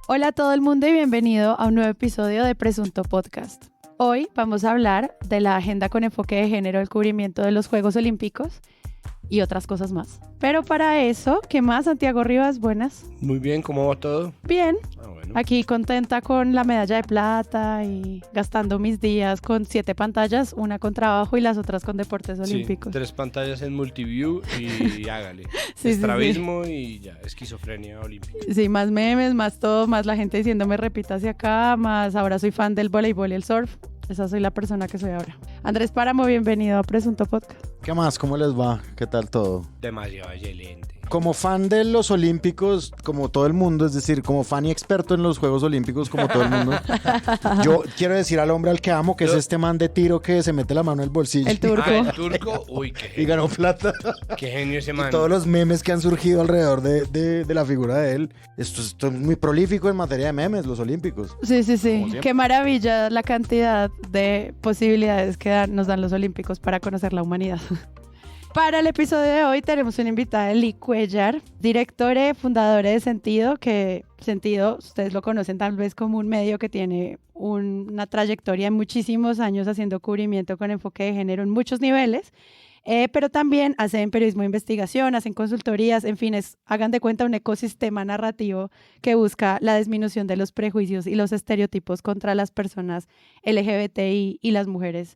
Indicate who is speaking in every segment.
Speaker 1: Hola a todo el mundo y bienvenido a un nuevo episodio de Presunto Podcast. Hoy vamos a hablar de la agenda con enfoque de género del cubrimiento de los Juegos Olímpicos y otras cosas más. Pero para eso, ¿qué más, Santiago Rivas? Buenas.
Speaker 2: Muy bien, ¿cómo va todo?
Speaker 1: Bien.
Speaker 2: Bueno.
Speaker 1: Aquí contenta con la medalla de plata y gastando mis días con 7 pantallas, una con trabajo y las otras con deportes olímpicos.
Speaker 2: 3 pantallas en multiview y hágale.
Speaker 1: Sí,
Speaker 2: Estrabismo y ya, esquizofrenia olímpica.
Speaker 1: Sí, más memes, más todo, más la gente diciéndome repita hacia acá, más ahora soy fan del voleibol y el surf. Esa soy la persona que soy ahora. Andrés Páramo, bienvenido a Presunto Podcast.
Speaker 3: ¿Qué más? ¿Cómo les va? ¿Qué tal todo?
Speaker 2: Demasiado excelente.
Speaker 3: Como fan de los Olímpicos, como todo el mundo, es decir, como fan y experto en los Juegos Olímpicos, como todo el mundo, yo quiero decir al hombre al que amo, que es este man de tiro que se mete la mano en el bolsillo.
Speaker 1: El turco.
Speaker 2: El turco, uy, qué genio.
Speaker 3: Y ganó plata.
Speaker 2: Qué genio ese man.
Speaker 3: Y todos los memes que han surgido alrededor de la figura de él. Esto es muy prolífico en materia de memes, los Olímpicos.
Speaker 1: Sí. Qué maravilla la cantidad de posibilidades que nos dan los Olímpicos para conocer la humanidad. Para el episodio de hoy tenemos una invitada, Lee Cuellar, directora y fundadora de Sentido, que Sentido, ustedes lo conocen tal vez como un medio que tiene una trayectoria de muchísimos años haciendo cubrimiento con enfoque de género en muchos niveles, pero también hacen periodismo de investigación, hacen consultorías, en fin, hagan de cuenta un ecosistema narrativo que busca la disminución de los prejuicios y los estereotipos contra las personas LGBTI y las mujeres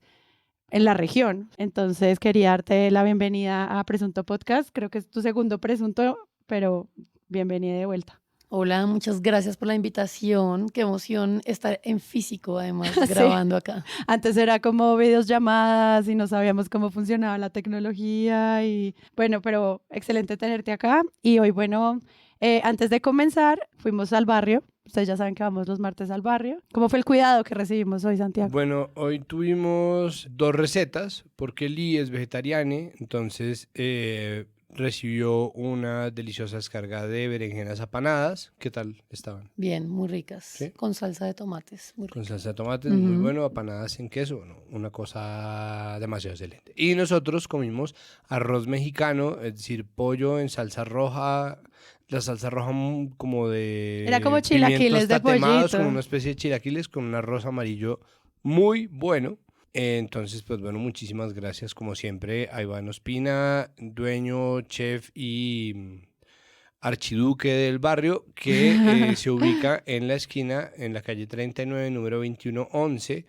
Speaker 1: en la región. Entonces quería darte la bienvenida a Presunto Podcast. Creo que es tu segundo presunto, pero bienvenida de vuelta.
Speaker 4: Hola, muchas gracias por la invitación. Qué emoción estar en físico, además,
Speaker 1: Sí.
Speaker 4: grabando acá.
Speaker 1: Antes era como videollamadas y no sabíamos cómo funcionaba la tecnología y bueno, pero excelente tenerte acá. Y hoy, bueno, antes de comenzar, fuimos al barrio. Ustedes ya saben que vamos los martes al barrio. ¿Cómo fue el cuidado que recibimos hoy, Santiago?
Speaker 2: Bueno, hoy tuvimos 2 recetas porque Lee es vegetariana, entonces recibió una deliciosa descarga de berenjenas apanadas. ¿Qué tal estaban?
Speaker 4: Bien, muy ricas.
Speaker 2: ¿Sí?
Speaker 4: Con salsa de tomates. Muy
Speaker 2: Con
Speaker 4: ricas.
Speaker 2: salsa de tomate, muy bueno, apanadas en queso, bueno, una cosa demasiado excelente. Y nosotros comimos arroz mexicano, es decir, pollo en salsa roja, la salsa roja como de...
Speaker 1: Era como chilaquiles
Speaker 2: pimientos
Speaker 1: de
Speaker 2: tatemados,
Speaker 1: pollito.
Speaker 2: como una especie de chilaquiles con un arroz amarillo muy bueno. Entonces, pues bueno, muchísimas gracias como siempre a Iván Ospina, dueño, chef y archiduque del barrio, que se ubica en la esquina, en la calle 39, número 2111.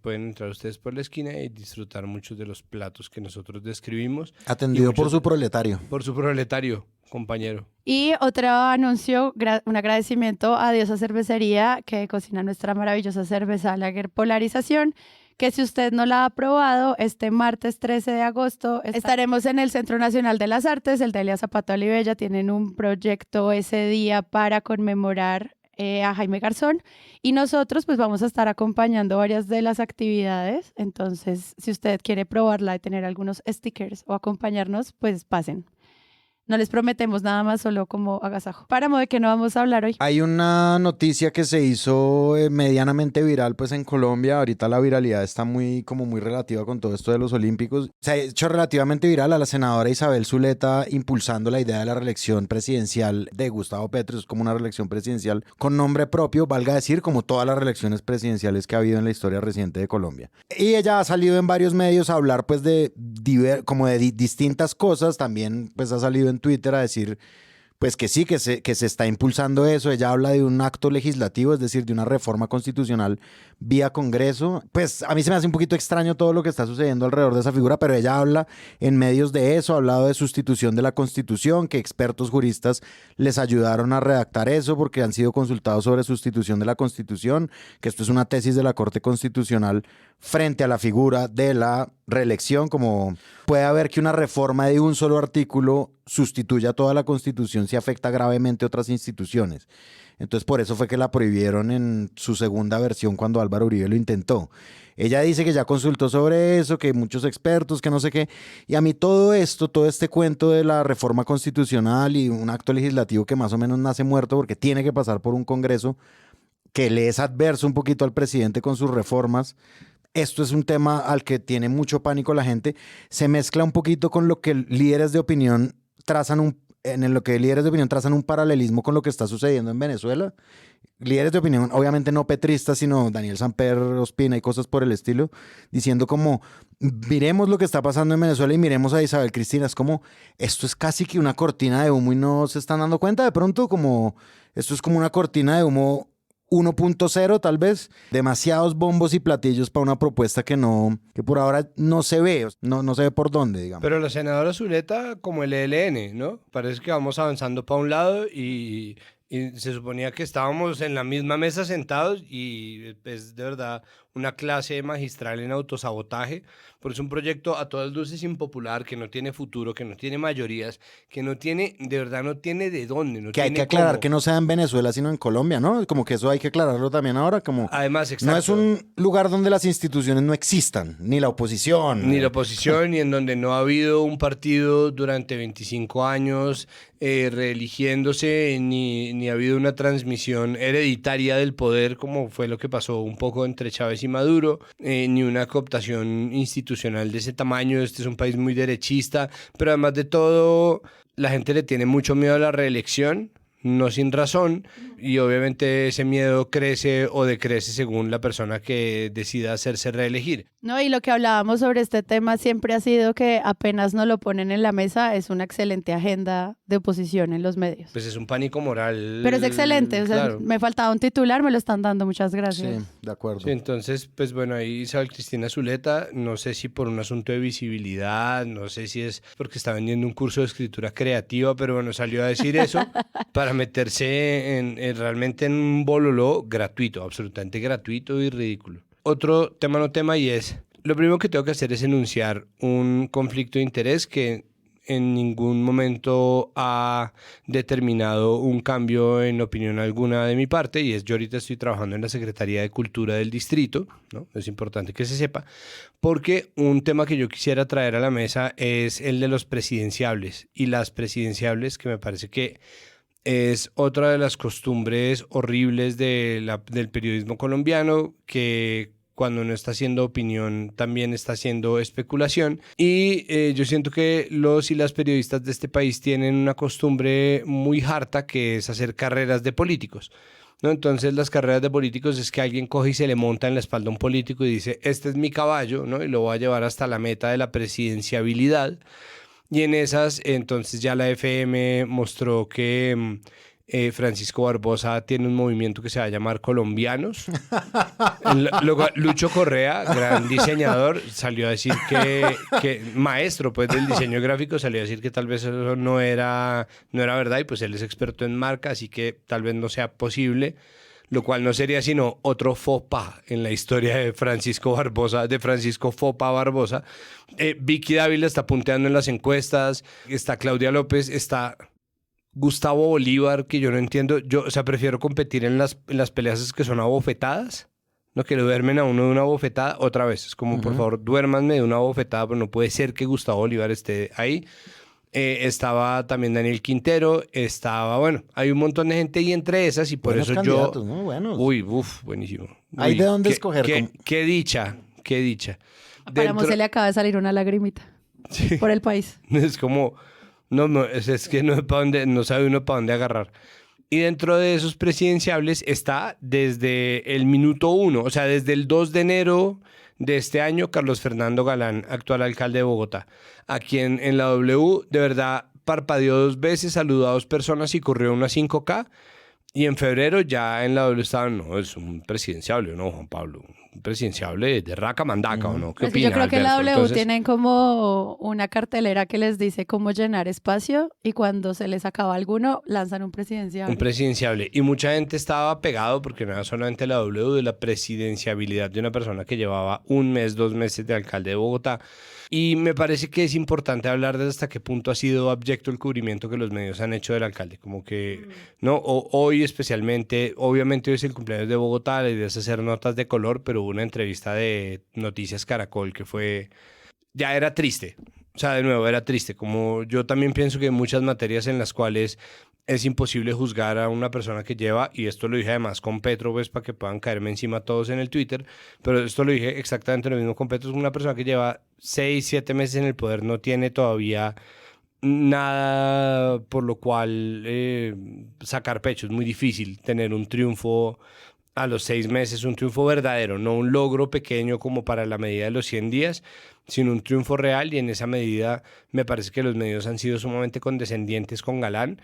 Speaker 2: Pueden entrar ustedes por la esquina y disfrutar muchos de los platos que nosotros describimos.
Speaker 3: Atendido por su proletario.
Speaker 2: Por su proletario, compañero.
Speaker 1: Y otro anuncio, un agradecimiento a Diosa Cervecería, que cocina nuestra maravillosa cerveza Lager Polarización, que si usted no la ha probado, este martes 13 de agosto estaremos en el Centro Nacional de las Artes, el Delia Zapata Olivella. Tienen un proyecto ese día para conmemorar a Jaime Garzón, y nosotros pues vamos a estar acompañando varias de las actividades. Entonces, si usted quiere probarla y tener algunos stickers o acompañarnos, pues pasen. No les prometemos nada más, solo como agasajo. Páramo, ¿de qué no vamos a hablar hoy?
Speaker 3: Hay una noticia que se hizo medianamente viral pues en Colombia. Ahorita la viralidad está muy relativa con todo esto de los Olímpicos. Se ha hecho relativamente viral a la senadora Isabel Zuleta impulsando la idea de la reelección presidencial de Gustavo Petro. Es como una reelección presidencial con nombre propio, valga decir, como todas las reelecciones presidenciales que ha habido en la historia reciente de Colombia. Y ella ha salido en varios medios a hablar pues de distintas cosas. También pues ha salido en Twitter a decir pues que sí, que se está impulsando eso. Ella habla de un acto legislativo, es decir, de una reforma constitucional vía Congreso. Pues a mí se me hace un poquito extraño todo lo que está sucediendo alrededor de esa figura, pero ella habla en medios de eso, ha hablado de sustitución de la Constitución, que expertos juristas les ayudaron a redactar eso porque han sido consultados sobre sustitución de la Constitución, que esto es una tesis de la Corte Constitucional frente a la figura de la reelección, como puede haber que una reforma de un solo artículo sustituya toda la Constitución si afecta gravemente a otras instituciones. Entonces por eso fue que la prohibieron en su segunda versión cuando Álvaro Uribe lo intentó. Ella dice que ya consultó sobre eso, que muchos expertos, que no sé qué, y a mí todo esto, todo este cuento de la reforma constitucional y un acto legislativo que más o menos nace muerto porque tiene que pasar por un Congreso que le es adverso un poquito al presidente con sus reformas. Esto es un tema al que tiene mucho pánico la gente. Se mezcla un poquito con lo que líderes de opinión trazan en lo que líderes de opinión trazan un paralelismo con lo que está sucediendo en Venezuela. Líderes de opinión, obviamente no petristas, sino Daniel Samper, Ospina y cosas por el estilo, diciendo como, miremos lo que está pasando en Venezuela y miremos a Isabel Cristina. Es como, esto es casi que una cortina de humo y no se están dando cuenta de pronto, como, esto es como una cortina de humo 1.0 tal vez, demasiados bombos y platillos para una propuesta que por ahora no se ve, no se ve por dónde, digamos.
Speaker 2: Pero la senadora Zuleta, como el ELN, ¿no? Parece que vamos avanzando para un lado y se suponía que estábamos en la misma mesa sentados y es de verdad una clase magistral en autosabotaje, porque es un proyecto a todas luces impopular, que no tiene futuro, que no tiene mayorías, que no tiene, de verdad no tiene de dónde, no
Speaker 3: que hay
Speaker 2: tiene
Speaker 3: que aclarar
Speaker 2: cómo.
Speaker 3: que no sea en Venezuela, sino en Colombia, ¿no? Como que eso hay que aclararlo también ahora, como
Speaker 2: Además, exacto.
Speaker 3: no es un lugar donde las instituciones no existan, ni la oposición.
Speaker 2: Ni la oposición, ni en donde no ha habido un partido durante 25 años reeligiéndose, ni ha habido una transmisión hereditaria del poder, como fue lo que pasó un poco entre Chávez y Maduro, ni una cooptación institucional de ese tamaño. Este es un país muy derechista, pero además de todo, la gente le tiene mucho miedo a la reelección, no sin razón, y obviamente ese miedo crece o decrece según la persona que decida hacerse reelegir.
Speaker 1: No, y lo que hablábamos sobre este tema siempre ha sido que apenas nos lo ponen en la mesa, es una excelente agenda de oposición en los medios.
Speaker 2: Pues es un pánico moral.
Speaker 1: Pero es excelente, o sea,
Speaker 2: claro.
Speaker 1: me faltaba un titular, me lo están dando, muchas gracias.
Speaker 3: Sí, de acuerdo.
Speaker 2: Sí, entonces, pues bueno, ahí Isabel Cristina Zuleta, no sé si por un asunto de visibilidad, no sé si es porque está vendiendo un curso de escritura creativa, pero bueno, salió a decir eso para meterse realmente en un bololó gratuito, absolutamente gratuito y ridículo. Otro tema no tema y es, lo primero que tengo que hacer es enunciar un conflicto de interés que en ningún momento ha determinado un cambio en opinión alguna de mi parte, y es, yo ahorita estoy trabajando en la Secretaría de Cultura del distrito, ¿no? Es importante que se sepa, porque un tema que yo quisiera traer a la mesa es el de los presidenciables, y las presidenciables, que me parece que es otra de las costumbres horribles del periodismo colombiano, que cuando no está haciendo opinión también está haciendo especulación, y yo siento que los y las periodistas de este país tienen una costumbre muy harta, que es hacer carreras de políticos, ¿no? Entonces las carreras de políticos es que alguien coge y se le monta en la espalda a un político y dice, este es mi caballo, ¿no? Y lo voy a llevar hasta la meta de la presidenciabilidad. Y en esas, entonces ya la FM mostró que Francisco Barbosa tiene un movimiento que se va a llamar Colombianos. Luego Lucho Correa, gran diseñador, salió a decir que maestro pues del diseño gráfico, salió a decir que tal vez eso no era verdad, y pues él es experto en marca, así que tal vez no sea posible. Lo cual no sería sino otro faux pas en la historia de Francisco Faux pas Barbosa. Vicky Dávila está punteando en las encuestas, está Claudia López, está Gustavo Bolívar, que yo no entiendo. Yo, o sea, prefiero competir en las peleas que son abofetadas, no, que lo duermen a uno de una bofetada otra vez. Es como, por favor, duérmanme de una bofetada, pero no puede ser que Gustavo Bolívar esté ahí. Estaba también Daniel Quintero, bueno, hay un montón de gente, y entre esas, y por
Speaker 3: Buenos
Speaker 2: eso
Speaker 3: candidatos, ¿no? Buenos.
Speaker 2: Buenísimo.
Speaker 3: Hay de dónde escoger.
Speaker 2: Qué dicha.
Speaker 1: A Páramo se le acaba de salir una lagrimita
Speaker 2: Sí.
Speaker 1: por el país.
Speaker 2: Es como, es que no sabe uno para dónde agarrar. Y dentro de esos presidenciables está desde el minuto 1, o sea, desde el 2 de enero de este año, Carlos Fernando Galán, actual alcalde de Bogotá, a quien en la W de verdad parpadeó 2 veces, saludó a 2 personas y corrió una 5K. Y en febrero ya en la W estaban, no, es un presidenciable, ¿no, Juan Pablo? Un presidenciable de raca mandaca, ¿o no? ¿Qué
Speaker 1: Es que
Speaker 2: opinas,
Speaker 1: yo creo que en la
Speaker 2: Alberto?
Speaker 1: W
Speaker 2: Entonces,
Speaker 1: tienen como una cartelera que les dice cómo llenar espacio, y cuando se les acaba alguno, lanzan un presidencial.
Speaker 2: un presidenciable. Y mucha gente estaba pegado, porque no era solamente la W, de la presidenciabilidad de una persona que llevaba 1 mes, 2 meses de alcalde de Bogotá. Y me parece que es importante hablar de hasta qué punto ha sido abyecto el cubrimiento que los medios han hecho del alcalde. Como que, ¿no? Hoy especialmente, obviamente hoy es el cumpleaños de Bogotá, la idea es hacer notas de color, pero hubo una entrevista de Noticias Caracol que fue, ya era triste. O sea, de nuevo, era triste. Como yo también pienso que hay muchas materias en las cuales es imposible juzgar a una persona que lleva, y esto lo dije además con Petro, pues para que puedan caerme encima todos en el Twitter, pero esto lo dije exactamente lo mismo con Petro. Es una persona que lleva 6, 7 meses en el poder, no tiene todavía nada por lo cual sacar pecho. Es muy difícil tener un triunfo a los 6 meses, un triunfo verdadero, no un logro pequeño como para la medida de los 100 días, sino un triunfo real, y en esa medida me parece que los medios han sido sumamente condescendientes con Galán.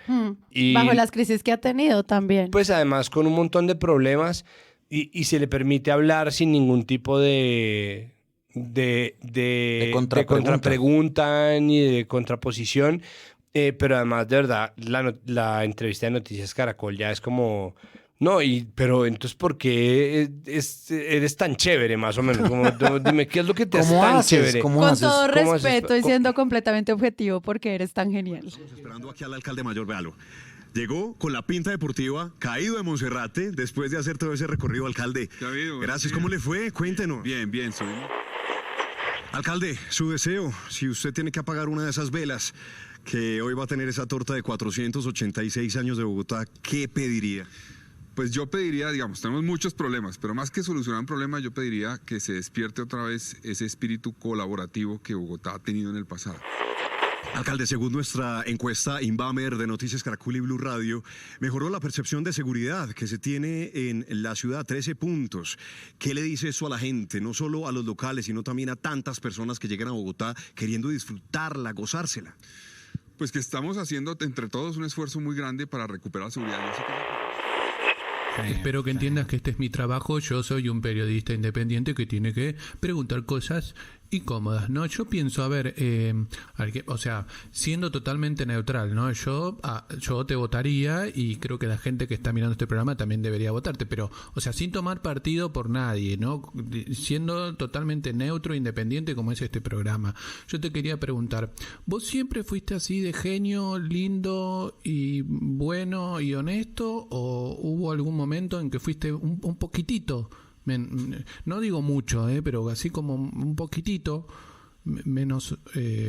Speaker 2: Y
Speaker 1: bajo las crisis que ha tenido también.
Speaker 2: pues además con un montón de problemas, y se le permite hablar sin ningún tipo de contrapregunta ni de contraposición, pero además de verdad la entrevista de Noticias Caracol ya es como... No, pero entonces, ¿por qué eres tan chévere, más o menos? Como, dime, ¿qué es lo que te hace tan chévere?
Speaker 3: ¿Cómo
Speaker 1: Con
Speaker 3: haces?
Speaker 1: todo
Speaker 2: ¿Cómo haces?
Speaker 1: respeto y siendo completamente objetivo porque eres tan genial.
Speaker 5: Estamos esperando aquí al alcalde mayor, véalo. Llegó con la pinta deportiva, caído de Monserrate, después de hacer todo ese recorrido, alcalde. Gracias, ¿cómo le fue? Cuéntenos.
Speaker 6: Bien, soy.
Speaker 5: Alcalde, su deseo, si usted tiene que apagar una de esas velas, que hoy va a tener esa torta de 486 años de Bogotá, ¿qué pediría?
Speaker 6: Pues yo pediría, digamos, tenemos muchos problemas, pero más que solucionar un problema, yo pediría que se despierte otra vez ese espíritu colaborativo que Bogotá ha tenido en el pasado.
Speaker 5: Alcalde, según nuestra encuesta Inbamer de Noticias Caracol y Blue Radio, mejoró la percepción de seguridad que se tiene en la ciudad, 13 puntos. ¿Qué le dice eso a la gente? No solo a los locales, sino también a tantas personas que llegan a Bogotá queriendo disfrutarla, gozársela.
Speaker 6: Pues que estamos haciendo entre todos un esfuerzo muy grande para recuperar la seguridad. Yo sé que...
Speaker 7: Espero que entiendas que este es mi trabajo. Yo soy un periodista independiente que tiene que preguntar cosas incómodas, ¿no? Yo pienso, o sea, siendo totalmente neutral, ¿no? Yo te votaría, y creo que la gente que está mirando este programa también debería votarte, pero, o sea, sin tomar partido por nadie, ¿no? Siendo totalmente neutro e independiente como es este programa. Yo te quería preguntar, ¿vos siempre fuiste así de genio, lindo y bueno y honesto, o hubo algún momento en que fuiste un poquitito, no digo mucho, pero así como un poquitito menos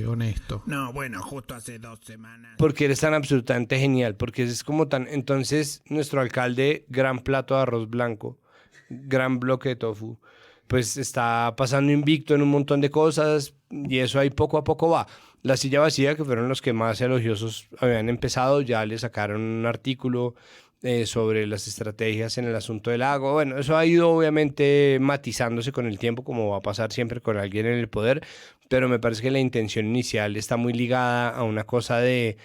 Speaker 7: honesto?
Speaker 8: No, bueno, justo hace 2 semanas.
Speaker 2: Porque eres tan absolutamente genial, porque es como tan... Entonces, nuestro alcalde, gran plato de arroz blanco, gran bloque de tofu, pues está pasando invicto en un montón de cosas, y eso ahí poco a poco va. La silla vacía, que fueron los que más elogiosos habían empezado, ya le sacaron un artículo sobre las estrategias en el asunto del lago. Bueno, eso ha ido obviamente matizándose con el tiempo, como va a pasar siempre con alguien en el poder, pero me parece que la intención inicial está muy ligada a una cosa de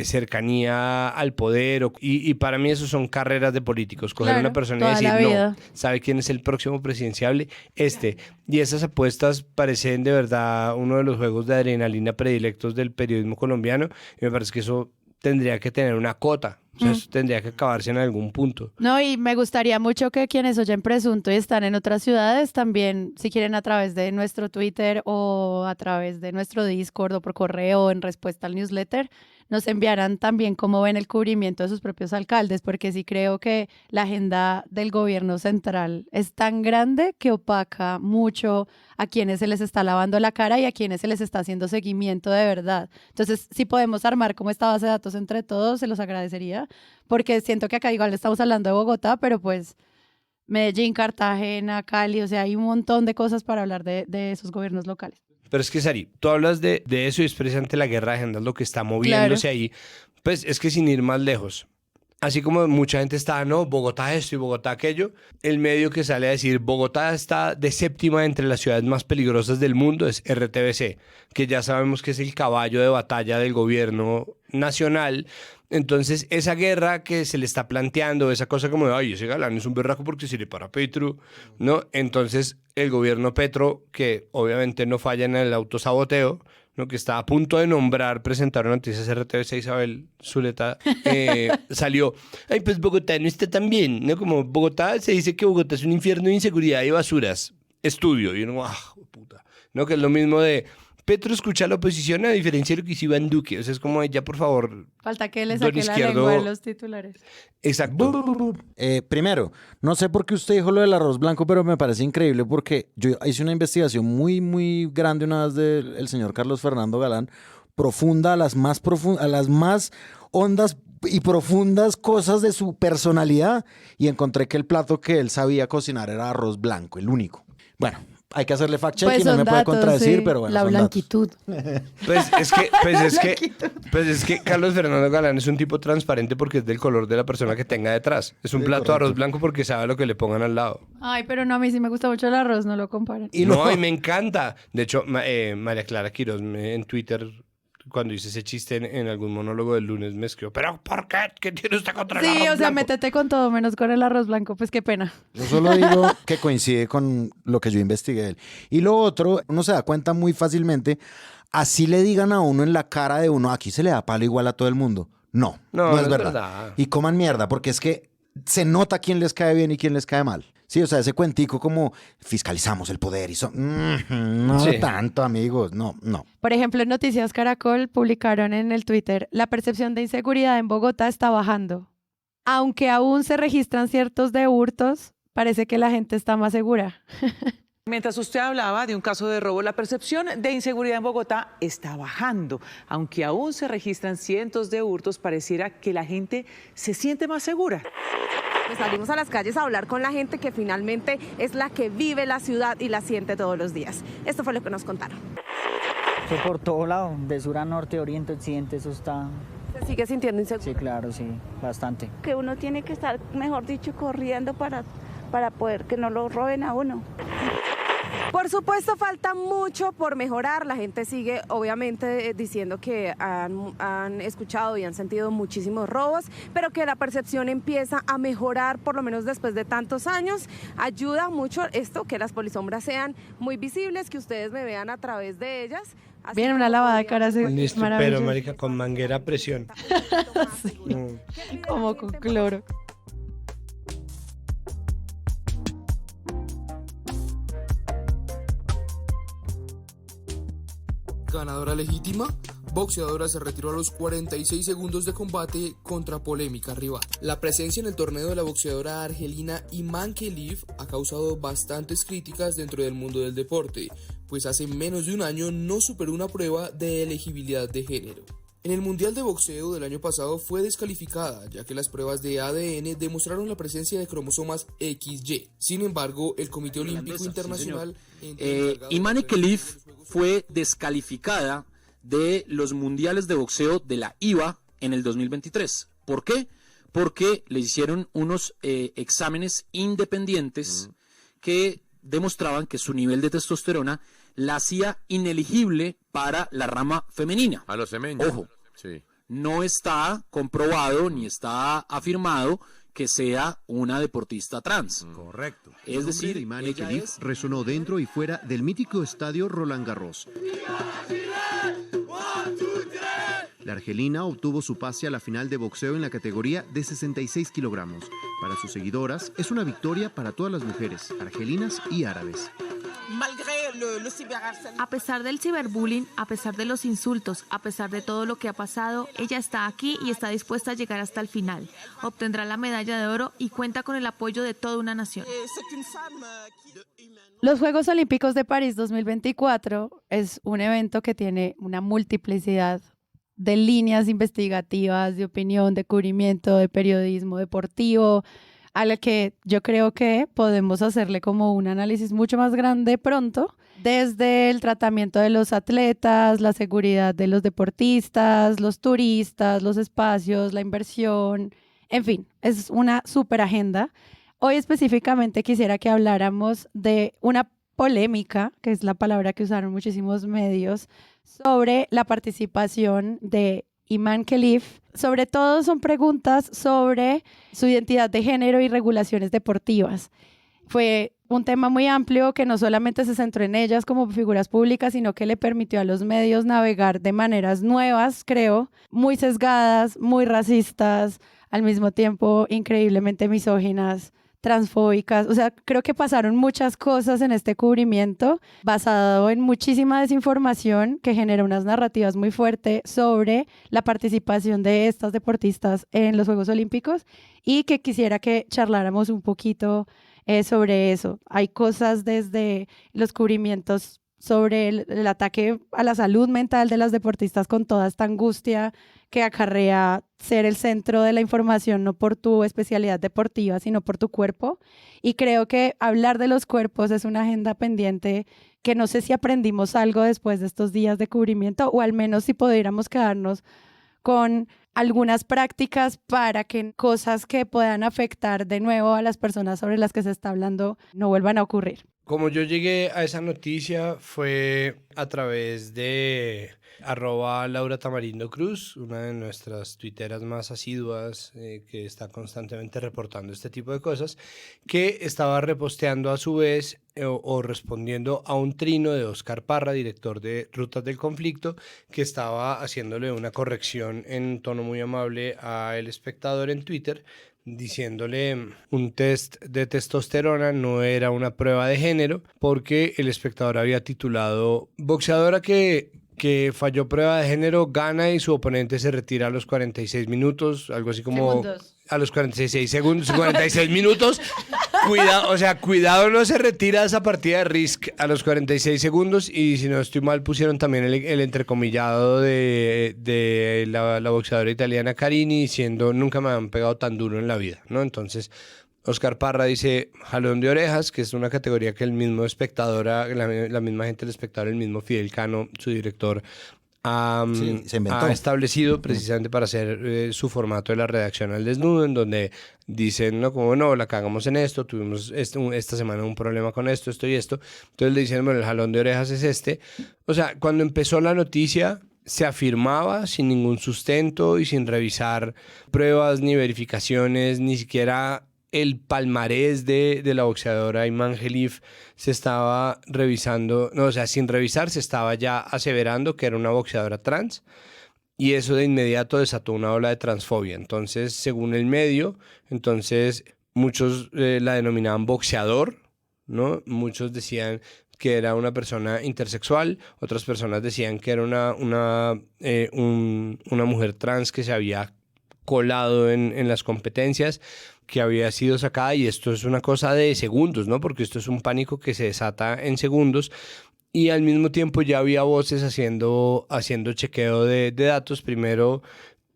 Speaker 2: cercanía al poder, y para mí eso son carreras de políticos, coger
Speaker 1: Claro,
Speaker 2: a una persona y
Speaker 1: toda
Speaker 2: decir,
Speaker 1: la vida.
Speaker 2: no, ¿sabe quién es el próximo presidenciable? Y esas apuestas parecen de verdad uno de los juegos de adrenalina predilectos del periodismo colombiano, y me parece que eso tendría que tener una cota. O sea, eso tendría que acabarse en algún punto.
Speaker 1: No, y me gustaría mucho que quienes oyen Presunto y están en otras ciudades también, si quieren, a través de nuestro Twitter o a través de nuestro Discord o por correo o en respuesta al newsletter, nos enviaran también cómo ven el cubrimiento de sus propios alcaldes, porque sí creo que la agenda del gobierno central es tan grande que opaca mucho a quienes se les está lavando la cara y a quienes se les está haciendo seguimiento de verdad. Entonces, si podemos armar como esta base de datos entre todos, se los agradecería, porque siento que acá igual estamos hablando de Bogotá, pero pues Medellín, Cartagena, Cali, o sea, hay un montón de cosas para hablar de esos gobiernos locales.
Speaker 2: Pero es que, Sari, tú hablas de eso, y es precisamente la guerra de agendas lo que está moviéndose ahí. Pues es que sin ir más lejos, así como mucha gente está, no, Bogotá esto y Bogotá aquello, el medio que sale a decir Bogotá está de séptima entre las ciudades más peligrosas del mundo es RTBC, que ya sabemos que es el caballo de batalla del gobierno nacional. Entonces, esa guerra que se le está planteando, esa cosa como de, ay, ese Galán es un berraco porque se le para a Petro, ¿no? Entonces, el gobierno Petro, que obviamente no falla en el autosaboteo, ¿no? Que está a punto de nombrar, presentaron noticias RTBC, Isabel Zuleta, salió, ay, pues Bogotá no está tan bien, ¿no? Como Bogotá, se dice que Bogotá es un infierno de inseguridad y basuras. Estudio. Y uno, puta. ¿No? Que es lo mismo de... Petro escucha a la oposición, a diferencia de lo que hizo Iván Duque. O sea, es como, ya, por favor...
Speaker 1: Falta que le
Speaker 2: don
Speaker 1: saque la
Speaker 2: Izquierdo...
Speaker 1: lengua de los titulares.
Speaker 2: Exacto.
Speaker 3: Primero, no sé por qué usted dijo lo del arroz blanco, pero me parece increíble porque yo hice una investigación muy, muy grande una vez del señor Carlos Fernando Galán, profunda, a las más hondas y profundas cosas de su personalidad, y encontré que el plato que él sabía cocinar era arroz blanco, el único. Bueno, hay que hacerle fact-checking,
Speaker 1: Pues
Speaker 3: no
Speaker 1: son
Speaker 3: me puede
Speaker 1: datos,
Speaker 3: contradecir,
Speaker 1: sí.
Speaker 3: pero bueno,
Speaker 4: La
Speaker 3: son datos.
Speaker 4: blanquitud.
Speaker 2: Pues es que Carlos Fernando Galán es un tipo transparente porque es del color de la persona que tenga detrás. Es un
Speaker 3: Sí,
Speaker 2: plato de
Speaker 3: correcto.
Speaker 2: arroz blanco porque sabe lo que le pongan al lado.
Speaker 1: Ay, pero no, a mí sí me gusta mucho el arroz, no lo comparen.
Speaker 3: Y
Speaker 2: No,
Speaker 3: luego-
Speaker 2: y me encanta. De hecho, María Clara Quiroz en Twitter, cuando hice ese chiste en algún monólogo del lunes, me escribió, ¿pero por qué? ¿Qué tiene usted contra el
Speaker 1: Sí,
Speaker 2: arroz
Speaker 1: o sea,
Speaker 2: blanco?
Speaker 1: métete con todo menos con el arroz blanco, pues qué pena.
Speaker 3: Yo solo digo que coincide con lo que yo investigué de él. Y lo otro, uno se da cuenta muy fácilmente, así le digan a uno en la cara de uno, aquí se le da palo igual a todo el mundo. No, no es verdad. Y coman mierda, porque es que se nota quién les cae bien y quién les cae mal. Sí, o sea, ese cuentico como fiscalizamos el poder y no
Speaker 2: Sí.
Speaker 3: tanto, amigos, no.
Speaker 1: Por ejemplo, en Noticias Caracol publicaron en el Twitter, la percepción de inseguridad en Bogotá está bajando. Aunque aún se registran ciertos de hurtos, parece que la gente está más segura.
Speaker 9: Mientras usted hablaba de un caso de robo, la percepción de inseguridad en Bogotá está bajando. Aunque aún se registran cientos de hurtos, pareciera que la gente se siente más segura.
Speaker 10: Pues salimos a las calles a hablar con la gente que finalmente es la que vive la ciudad y la siente todos los días. Esto fue lo que nos contaron.
Speaker 11: Eso por todo lado, de sur a norte, oriente, occidente, eso está...
Speaker 10: ¿Se sigue sintiendo inseguro?
Speaker 11: Sí, claro, sí, bastante.
Speaker 12: Que uno tiene que estar, mejor dicho, corriendo para poder que no lo roben a uno.
Speaker 10: Por supuesto, falta mucho por mejorar. La gente sigue, obviamente, diciendo que han escuchado y han sentido muchísimos robos, pero que la percepción empieza a mejorar, por lo menos después de tantos años. Ayuda mucho esto, que las polisombras sean muy visibles, que ustedes me vean a través de ellas. Así
Speaker 1: Viene
Speaker 10: como
Speaker 1: una lavada de
Speaker 10: podríamos-
Speaker 1: caras
Speaker 2: Listo,
Speaker 1: maravillosa.
Speaker 2: pero marica, con manguera a presión.
Speaker 1: Sí,
Speaker 2: No.
Speaker 1: como con cloro.
Speaker 13: Ganadora legítima, boxeadora se retiró a los 46 segundos de combate contra polémica rival. La presencia en el torneo de la boxeadora argelina Iman Khelif ha causado bastantes críticas dentro del mundo del deporte, pues hace menos de un año no superó una prueba de elegibilidad de género. En el Mundial de Boxeo del año pasado fue descalificada, ya que las pruebas de ADN demostraron la presencia de cromosomas XY. Sin embargo, el Comité Olímpico Internacional...
Speaker 14: Iman Khelif fue descalificada de los mundiales de boxeo de la IBA en el 2023. ¿Por qué? Porque le hicieron unos exámenes independientes que demostraban que su nivel de testosterona la hacía ineligible para la rama femenina.
Speaker 15: A los semeños.
Speaker 14: Ojo,
Speaker 15: Sí.
Speaker 14: no está comprobado ni está afirmado que sea una deportista trans.
Speaker 15: Correcto.
Speaker 14: Es decir,
Speaker 16: Imane
Speaker 14: ella
Speaker 16: Khelif
Speaker 14: es...
Speaker 16: resonó dentro y fuera del mítico estadio Roland Garros. La argelina obtuvo su pase a la final de boxeo en la categoría de 66 kilogramos. Para sus seguidoras, es una victoria para todas las mujeres, argelinas y árabes.
Speaker 17: A pesar del ciberbullying, a pesar de los insultos, a pesar de todo lo que ha pasado, ella está aquí y está dispuesta a llegar hasta el final. Obtendrá la medalla de oro y cuenta con el apoyo de toda una nación.
Speaker 1: Los Juegos Olímpicos de París 2024 es un evento que tiene una multiplicidad de líneas investigativas, de opinión, de cubrimiento, de periodismo deportivo, a la que yo creo que podemos hacerle como un análisis mucho más grande pronto, desde el tratamiento de los atletas, la seguridad de los deportistas, los turistas, los espacios, la inversión, en fin, es una súper agenda. Hoy específicamente quisiera que habláramos de una polémica, que es la palabra que usaron muchísimos medios, sobre la participación de Iman Khelif. Sobre todo son preguntas sobre su identidad de género y regulaciones deportivas. Fue un tema muy amplio que no solamente se centró en ellas como figuras públicas, sino que le permitió a los medios navegar de maneras nuevas, creo, muy sesgadas, muy racistas, al mismo tiempo increíblemente misóginas, transfóbicas. O sea, creo que pasaron muchas cosas en este cubrimiento basado en muchísima desinformación que genera unas narrativas muy fuertes sobre la participación de estas deportistas en los Juegos Olímpicos y que quisiera que charláramos un poquito sobre eso. Hay cosas desde los cubrimientos sobre el ataque a la salud mental de las deportistas con toda esta angustia que acarrea ser el centro de la información, no por tu especialidad deportiva, sino por tu cuerpo. Y creo que hablar de los cuerpos es una agenda pendiente que no sé si aprendimos algo después de estos días de cubrimiento, o al menos si pudiéramos quedarnos con algunas prácticas para que cosas que puedan afectar de nuevo a las personas sobre las que se está hablando no vuelvan a ocurrir.
Speaker 2: Como yo llegué a esa noticia fue a través de @Laura Tamarindo Cruz, una de nuestras tuiteras más asiduas que está constantemente reportando este tipo de cosas, que estaba reposteando a su vez o respondiendo a un trino de Oscar Parra, director de Rutas del Conflicto, que estaba haciéndole una corrección en tono muy amable a El Espectador en Twitter, diciéndole un test de testosterona no era una prueba de género, porque El Espectador había titulado boxeadora que falló prueba de género gana y su oponente se retira a los 46 minutos, algo así como
Speaker 1: Segundos.
Speaker 2: A los 46 segundos, 46 minutos. Cuidado, no se retira esa partida de Risk a los 46 segundos. Y si no estoy mal, pusieron también el entrecomillado de la boxeadora italiana Carini diciendo nunca me han pegado tan duro en la vida, ¿no? Entonces, Oscar Parra dice jalón de orejas, que es una categoría que el mismo espectador, la misma gente del espectador, el mismo Fidel Cano, su director, ha establecido precisamente para hacer su formato de la redacción al desnudo, en donde dicen, no, como no, la cagamos en esto, tuvimos esta semana un problema con esto y esto. Entonces le dicen, bueno, el jalón de orejas es este. O sea, cuando empezó la noticia, se afirmaba sin ningún sustento y sin revisar pruebas ni verificaciones, ni siquiera el palmarés de la boxeadora Iman Khelif se estaba revisando, no, o sea, sin revisar se estaba ya aseverando que era una boxeadora trans, y eso de inmediato desató una ola de transfobia. Entonces, según el medio, muchos la denominaban boxeador, ¿no? Muchos decían que era una persona intersexual, otras personas decían que era una mujer trans que se había colado en las competencias, que había sido sacada, y esto es una cosa de segundos, ¿no? Porque esto es un pánico que se desata en segundos, y al mismo tiempo ya había voces haciendo chequeo de datos, primero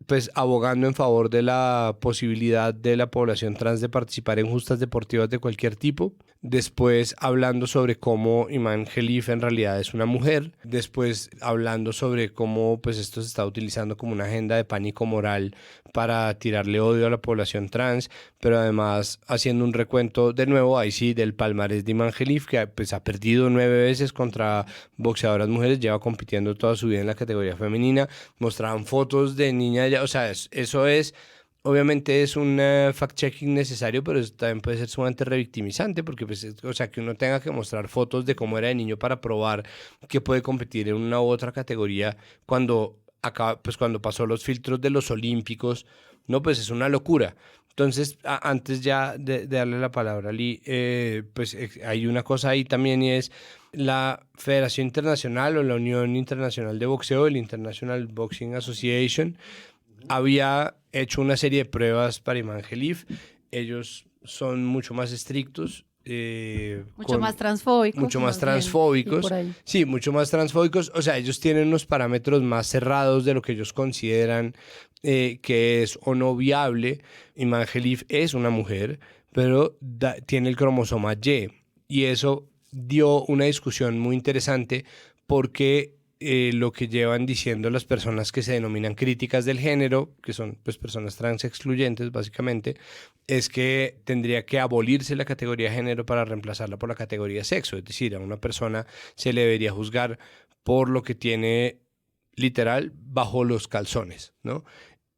Speaker 2: pues abogando en favor de la posibilidad de la población trans de participar en justas deportivas de cualquier tipo, después hablando sobre cómo Iman Khelif en realidad es una mujer, después hablando sobre cómo pues esto se está utilizando como una agenda de pánico moral para tirarle odio a la población trans, pero además haciendo un recuento de nuevo, ahí sí, del palmarés de Iman Khelif, que pues ha perdido 9 veces contra boxeadoras mujeres, lleva compitiendo toda su vida en la categoría femenina, mostraban fotos de niñas, o sea, eso es, obviamente es un fact-checking necesario, pero eso también puede ser sumamente revictimizante, porque pues, o sea, que uno tenga que mostrar fotos de cómo era de niño para probar que puede competir en una u otra categoría cuando pasó los filtros de los olímpicos, no, pues es una locura. Entonces, antes ya de darle la palabra a Lee, hay una cosa ahí también, y es la Federación Internacional o la Unión Internacional de Boxeo, el International Boxing Association, había hecho una serie de pruebas para Iman Khelif. Ellos son mucho más estrictos.
Speaker 1: Mucho más transfóbicos.
Speaker 2: Mucho más transfóbicos. Sí, mucho más transfóbicos. O sea, ellos tienen unos parámetros más cerrados de lo que ellos consideran que es o no viable. Iman Khelif es una mujer, pero tiene el cromosoma Y. Y eso dio una discusión muy interesante, porque lo que llevan diciendo las personas que se denominan críticas del género, que son pues personas trans excluyentes básicamente, es que tendría que abolirse la categoría género para reemplazarla por la categoría sexo. Es decir, a una persona se le debería juzgar por lo que tiene literal bajo los calzones, ¿no?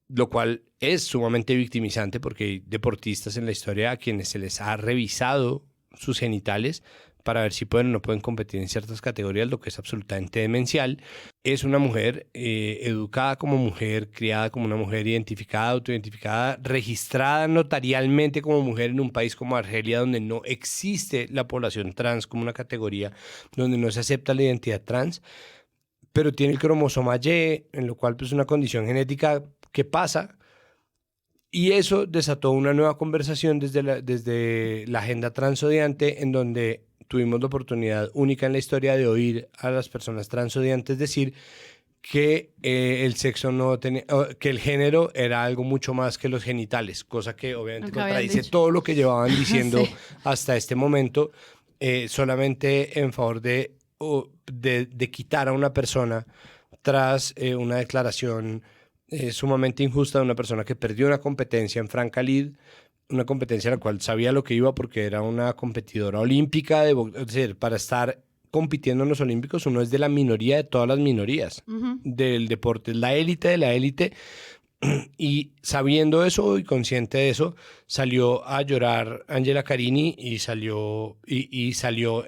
Speaker 2: Lo cual es sumamente victimizante, porque hay deportistas en la historia a quienes se les ha revisado sus genitales para ver si pueden o no pueden competir en ciertas categorías, lo que es absolutamente demencial. Es una mujer educada como mujer, criada como una mujer, identificada, autoidentificada, registrada notarialmente como mujer en un país como Argelia, donde no existe la población trans como una categoría, donde no se acepta la identidad trans, pero tiene el cromosoma Y, en lo cual pues, es una condición genética que pasa, Y eso desató una nueva conversación desde la agenda transodiante, en donde tuvimos la oportunidad única en la historia de oír a las personas transodiantes decir que el sexo no tenía, que el género era algo mucho más que los genitales, cosa que obviamente
Speaker 1: Nunca habían
Speaker 2: contradice
Speaker 1: dicho.
Speaker 2: todo lo que llevaban diciendo
Speaker 1: Sí.
Speaker 2: hasta este momento, solamente en favor de quitar a una persona tras una declaración sumamente injusta de una persona que perdió una competencia en Franca Lid, una competencia en la cual sabía lo que iba porque era una competidora olímpica, es decir, para estar compitiendo en los Olímpicos uno es de la minoría de todas las minorías del deporte, es la élite de la élite, y sabiendo eso y consciente de eso, salió a llorar Angela Carini y salió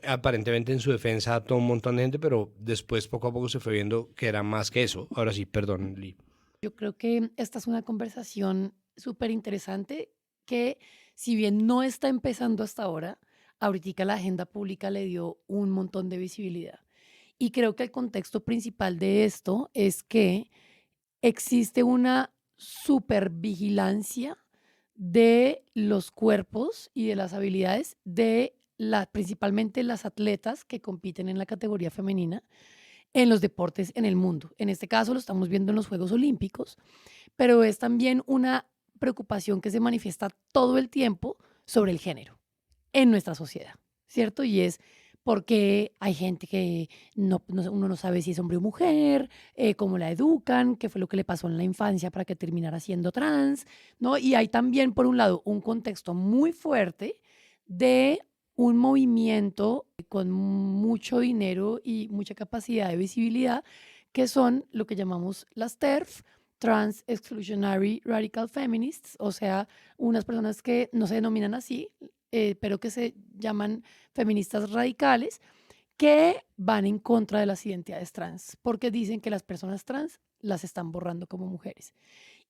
Speaker 2: aparentemente en su defensa a todo un montón de gente, pero después poco a poco se fue viendo que era más que eso. Ahora sí, perdón, Lee.
Speaker 4: Yo creo que esta es una conversación súper interesante que, si bien no está empezando hasta ahora, ahorita la agenda pública le dio un montón de visibilidad. Y creo que el contexto principal de esto es que existe una supervigilancia de los cuerpos y de las habilidades de principalmente las atletas que compiten en la categoría femenina en los deportes en el mundo. En este caso lo estamos viendo en los Juegos Olímpicos, pero es también una preocupación que se manifiesta todo el tiempo sobre el género en nuestra sociedad, ¿cierto? Y es porque hay gente que uno no sabe si es hombre o mujer, cómo la educan, qué fue lo que le pasó en la infancia para que terminara siendo trans, ¿no? Y hay también, por un lado, un contexto muy fuerte de un movimiento con mucho dinero y mucha capacidad de visibilidad, que son lo que llamamos las TERF, Trans Exclusionary Radical Feminists, o sea, unas personas que no se denominan así, pero que se llaman feministas radicales, que van en contra de las identidades trans, porque dicen que las personas trans las están borrando como mujeres.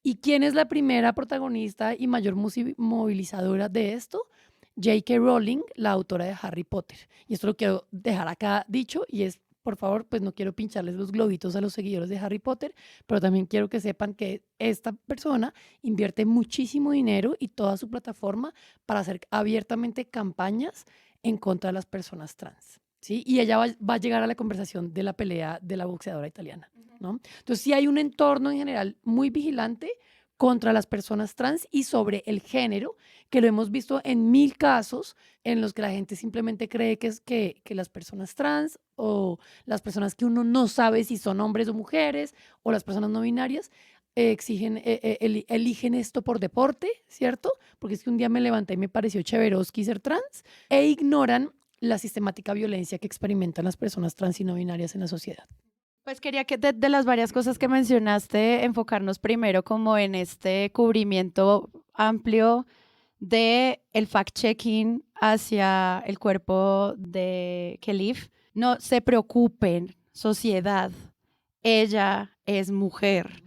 Speaker 4: ¿Y quién es la primera protagonista y mayor movilizadora de esto? J.K. Rowling, la autora de Harry Potter. Y esto lo quiero dejar acá dicho, y es, por favor, pues no quiero pincharles los globitos a los seguidores de Harry Potter, pero también quiero que sepan que esta persona invierte muchísimo dinero y toda su plataforma para hacer abiertamente campañas en contra de las personas trans, ¿sí? Y ella va a llegar a la conversación de la pelea de la boxeadora italiana, ¿no? Entonces sí hay un entorno en general muy vigilante contra las personas trans y sobre el género, que lo hemos visto en 1000 casos en los que la gente simplemente cree que las personas trans o las personas que uno no sabe si son hombres o mujeres o las personas no binarias eligen esto por deporte, ¿cierto? Porque es que un día me levanté y me pareció chéveroski ser trans, e ignoran la sistemática violencia que experimentan las personas trans y no binarias en la sociedad.
Speaker 1: Pues quería que de las varias cosas que mencionaste, enfocarnos primero como en este cubrimiento amplio de el fact-checking hacia el cuerpo de Khelif. No se preocupen, sociedad, ella es mujer.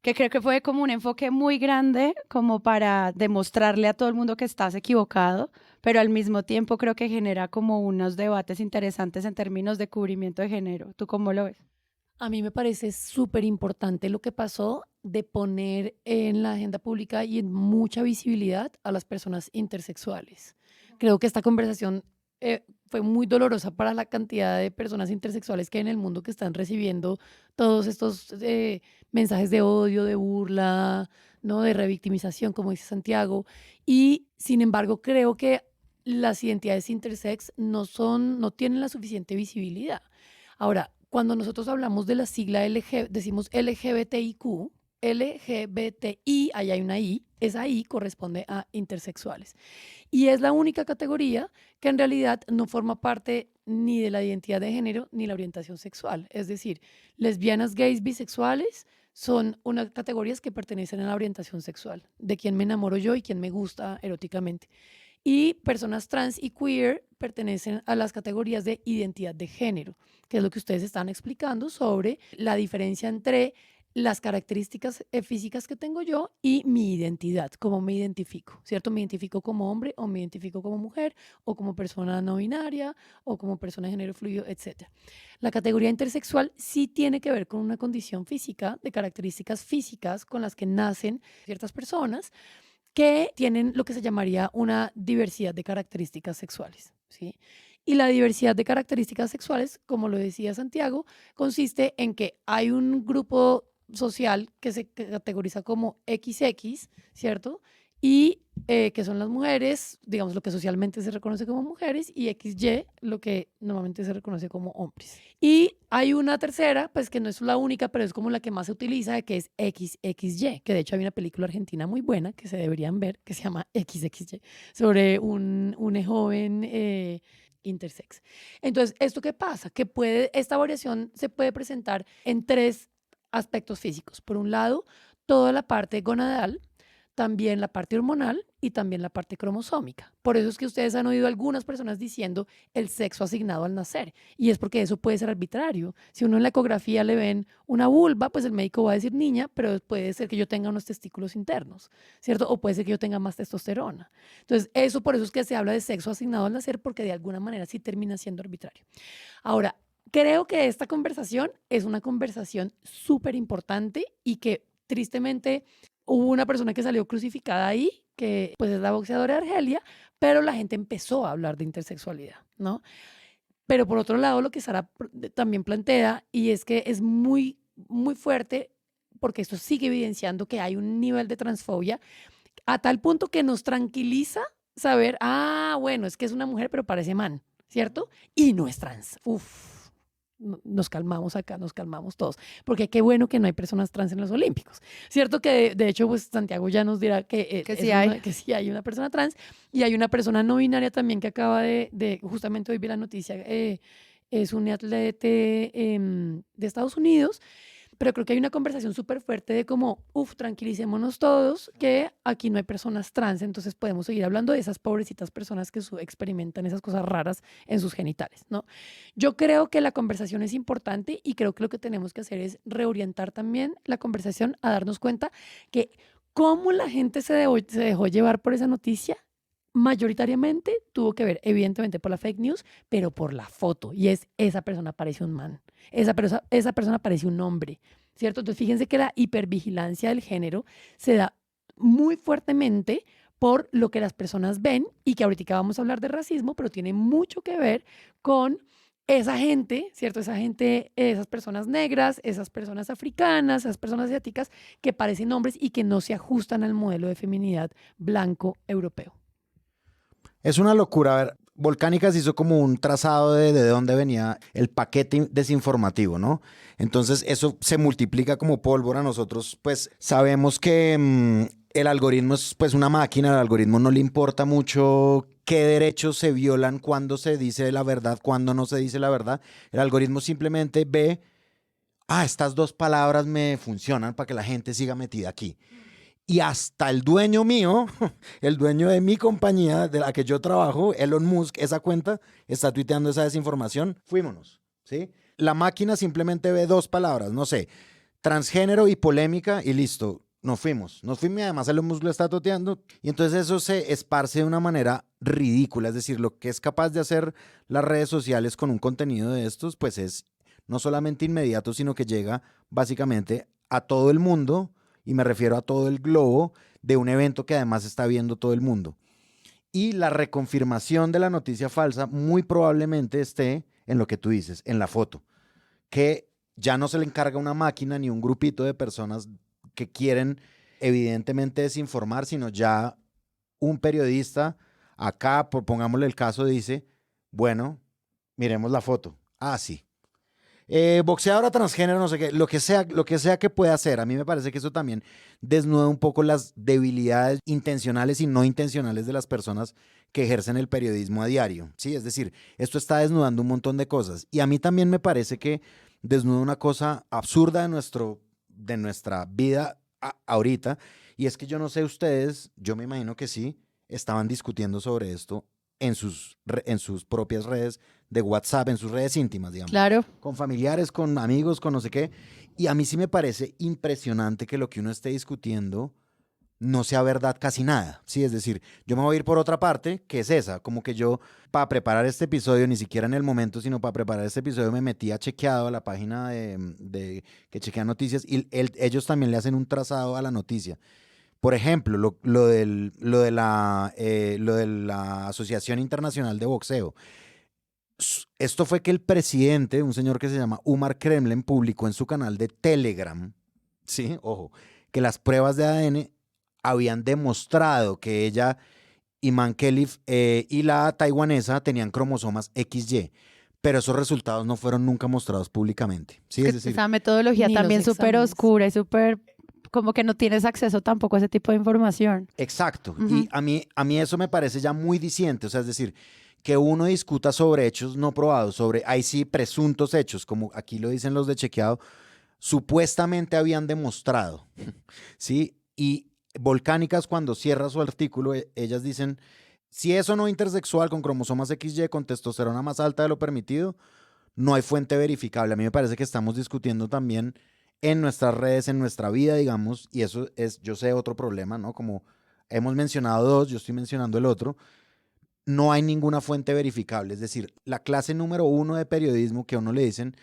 Speaker 1: Que creo que fue como un enfoque muy grande como para demostrarle a todo el mundo que estás equivocado, pero al mismo tiempo creo que genera como unos debates interesantes en términos de cubrimiento de género. ¿Tú cómo lo ves?
Speaker 4: A mí me parece súper importante lo que pasó de poner en la agenda pública y en mucha visibilidad a las personas intersexuales. Creo que esta conversación fue muy dolorosa para la cantidad de personas intersexuales que hay en el mundo que están recibiendo todos estos mensajes de odio, de burla, ¿no? De revictimización, como dice Santiago. Y sin embargo, creo que las identidades intersex no tienen la suficiente visibilidad. Ahora, cuando nosotros hablamos de la sigla decimos LGBTIQ, LGBTI, ahí hay una I, esa I corresponde a intersexuales. Y es la única categoría que en realidad no forma parte ni de la identidad de género ni la orientación sexual. Es decir, lesbianas, gays, bisexuales son unas categorías que pertenecen a la orientación sexual, de quién me enamoro yo y quién me gusta eróticamente. Y personas trans y queer pertenecen a las categorías de identidad de género, que es lo que ustedes están explicando sobre la diferencia entre las características físicas que tengo yo y mi identidad, cómo me identifico, ¿cierto? Me identifico como hombre o me identifico como mujer o como persona no binaria o como persona de género fluido, etc. La categoría intersexual sí tiene que ver con una condición física, de características físicas con las que nacen ciertas personas que tienen lo que se llamaría una diversidad de características sexuales, ¿sí? Y la diversidad de características sexuales, como lo decía Santiago, consiste en que hay un grupo social que se categoriza como XX, ¿cierto? Y que son las mujeres, digamos, lo que socialmente se reconoce como mujeres, y XY, lo que normalmente se reconoce como hombres. Y hay una tercera, pues que no es la única, pero es como la que más se utiliza, que es XXY, que de hecho hay una película argentina muy buena que se deberían ver, que se llama XXY, sobre un joven intersex. Entonces, ¿esto qué pasa? Que esta variación se puede presentar en 3 aspectos físicos. Por un lado, toda la parte gonadal, también la parte hormonal y también la parte cromosómica. Por eso es que ustedes han oído algunas personas diciendo el sexo asignado al nacer, y es porque eso puede ser arbitrario. Si uno en la ecografía le ven una vulva, pues el médico va a decir niña, pero puede ser que yo tenga unos testículos internos, ¿cierto? O puede ser que yo tenga más testosterona. Entonces, por eso es que se habla de sexo asignado al nacer, porque de alguna manera sí termina siendo arbitrario. Ahora, creo que esta conversación es una conversación súper importante y que tristemente hubo una persona que salió crucificada ahí, que pues es la boxeadora de Argelia, pero la gente empezó a hablar de intersexualidad, ¿no? Pero por otro lado, lo que Sara también plantea, y es que es muy, muy fuerte, porque esto sigue evidenciando que hay un nivel de transfobia a tal punto que nos tranquiliza saber, bueno, es que es una mujer, pero parece man, ¿cierto? Y no es trans. Uf. Nos calmamos acá, nos calmamos todos, porque qué bueno que no hay personas trans en los Olímpicos, ¿cierto? Que de hecho, pues Santiago ya nos dirá que sí hay una persona trans y hay una persona no binaria también que acaba justamente hoy vi la noticia, es un atleta de Estados Unidos, pero creo que hay una conversación súper fuerte de como, tranquilicémonos todos, que aquí no hay personas trans, entonces podemos seguir hablando de esas pobrecitas personas que experimentan esas cosas raras en sus genitales, ¿no? Yo creo que la conversación es importante y creo que lo que tenemos que hacer es reorientar también la conversación a darnos cuenta que cómo la gente se dejó llevar por esa noticia, mayoritariamente tuvo que ver, evidentemente, por la fake news, pero por la foto. Y esa persona parece un man. Esa persona parece un hombre, ¿cierto? Entonces, fíjense que la hipervigilancia del género se da muy fuertemente por lo que las personas ven y que ahorita vamos a hablar de racismo, pero tiene mucho que ver con esa gente, ¿cierto? Esas personas negras, esas personas africanas, esas personas asiáticas que parecen hombres y que no se ajustan al modelo de feminidad blanco europeo.
Speaker 3: Es una locura. A ver, Volcánicas hizo como un trazado de dónde venía el paquete desinformativo, ¿no? Entonces eso se multiplica como pólvora. Nosotros pues sabemos que el algoritmo es pues una máquina, al algoritmo no le importa mucho qué derechos se violan, cuándo se dice la verdad, cuándo no se dice la verdad. El algoritmo simplemente ve, estas 2 palabras me funcionan para que la gente siga metida aquí. Y hasta el dueño mío, el dueño de mi compañía, de la que yo trabajo, Elon Musk, esa cuenta, está tuiteando esa desinformación. Fuímonos, ¿sí? La máquina simplemente ve 2 palabras, no sé, transgénero y polémica y listo, nos fuimos. Y además Elon Musk lo está tuiteando. Y entonces eso se esparce de una manera ridícula. Es decir, lo que es capaz de hacer las redes sociales con un contenido de estos, pues es no solamente inmediato, sino que llega básicamente a todo el mundo. Y me refiero a todo el globo de un evento que además está viendo todo el mundo. Y la reconfirmación de la noticia falsa muy probablemente esté en lo que tú dices, en la foto, que ya no se le encarga una máquina ni un grupito de personas que quieren evidentemente desinformar, sino ya un periodista acá, pongámosle el caso, dice, bueno, miremos la foto. Sí. Boxeadora transgénero, no sé qué, lo que sea que pueda hacer. A mí me parece que eso también desnuda un poco las debilidades intencionales y no intencionales de las personas que ejercen el periodismo a diario, ¿sí? Es decir, esto está desnudando un montón de cosas. Y a mí también me parece que desnuda una cosa absurda de nuestra vida ahorita, y es que yo no sé ustedes, yo me imagino que sí, estaban discutiendo sobre esto en sus propias redes de WhatsApp, en sus redes íntimas, digamos.
Speaker 1: Claro.
Speaker 3: Con familiares, con amigos, con no sé qué. Y a mí sí me parece impresionante que lo que uno esté discutiendo no sea verdad casi nada, ¿sí? Es decir, yo me voy a ir por otra parte, que es esa, como que yo, para preparar este episodio, ni siquiera en el momento, sino para preparar este episodio, me metí a chequeado a la página de que chequea noticias y ellos también le hacen un trazado a la noticia. Por ejemplo, lo de la Asociación Internacional de Boxeo. Esto fue que el presidente, un señor que se llama Umar Kremlin, publicó en su canal de Telegram, ¿sí? Ojo, que las pruebas de ADN habían demostrado que ella, Iman Khelif y la taiwanesa tenían cromosomas XY, pero esos resultados no fueron nunca mostrados públicamente. ¿Sí? Es decir,
Speaker 1: esa metodología también súper oscura y súper, como que no tienes acceso tampoco a ese tipo de información.
Speaker 3: Exacto. Y a mí eso me parece ya muy diciente. O sea, es decir, que uno discuta sobre hechos no probados, sobre, ahí sí, presuntos hechos, como aquí lo dicen los de chequeado, supuestamente habían demostrado, ¿sí? Y Volcánicas, cuando cierra su artículo, ellas dicen, si es o no intersexual con cromosomas XY, con testosterona más alta de lo permitido, no hay fuente verificable. A mí me parece que estamos discutiendo también en nuestras redes, en nuestra vida, digamos, y eso es, yo sé, otro problema, ¿no? Como hemos mencionado dos, yo estoy mencionando el otro, no hay ninguna fuente verificable. Es decir, la clase número 1 de periodismo que a uno le dicen,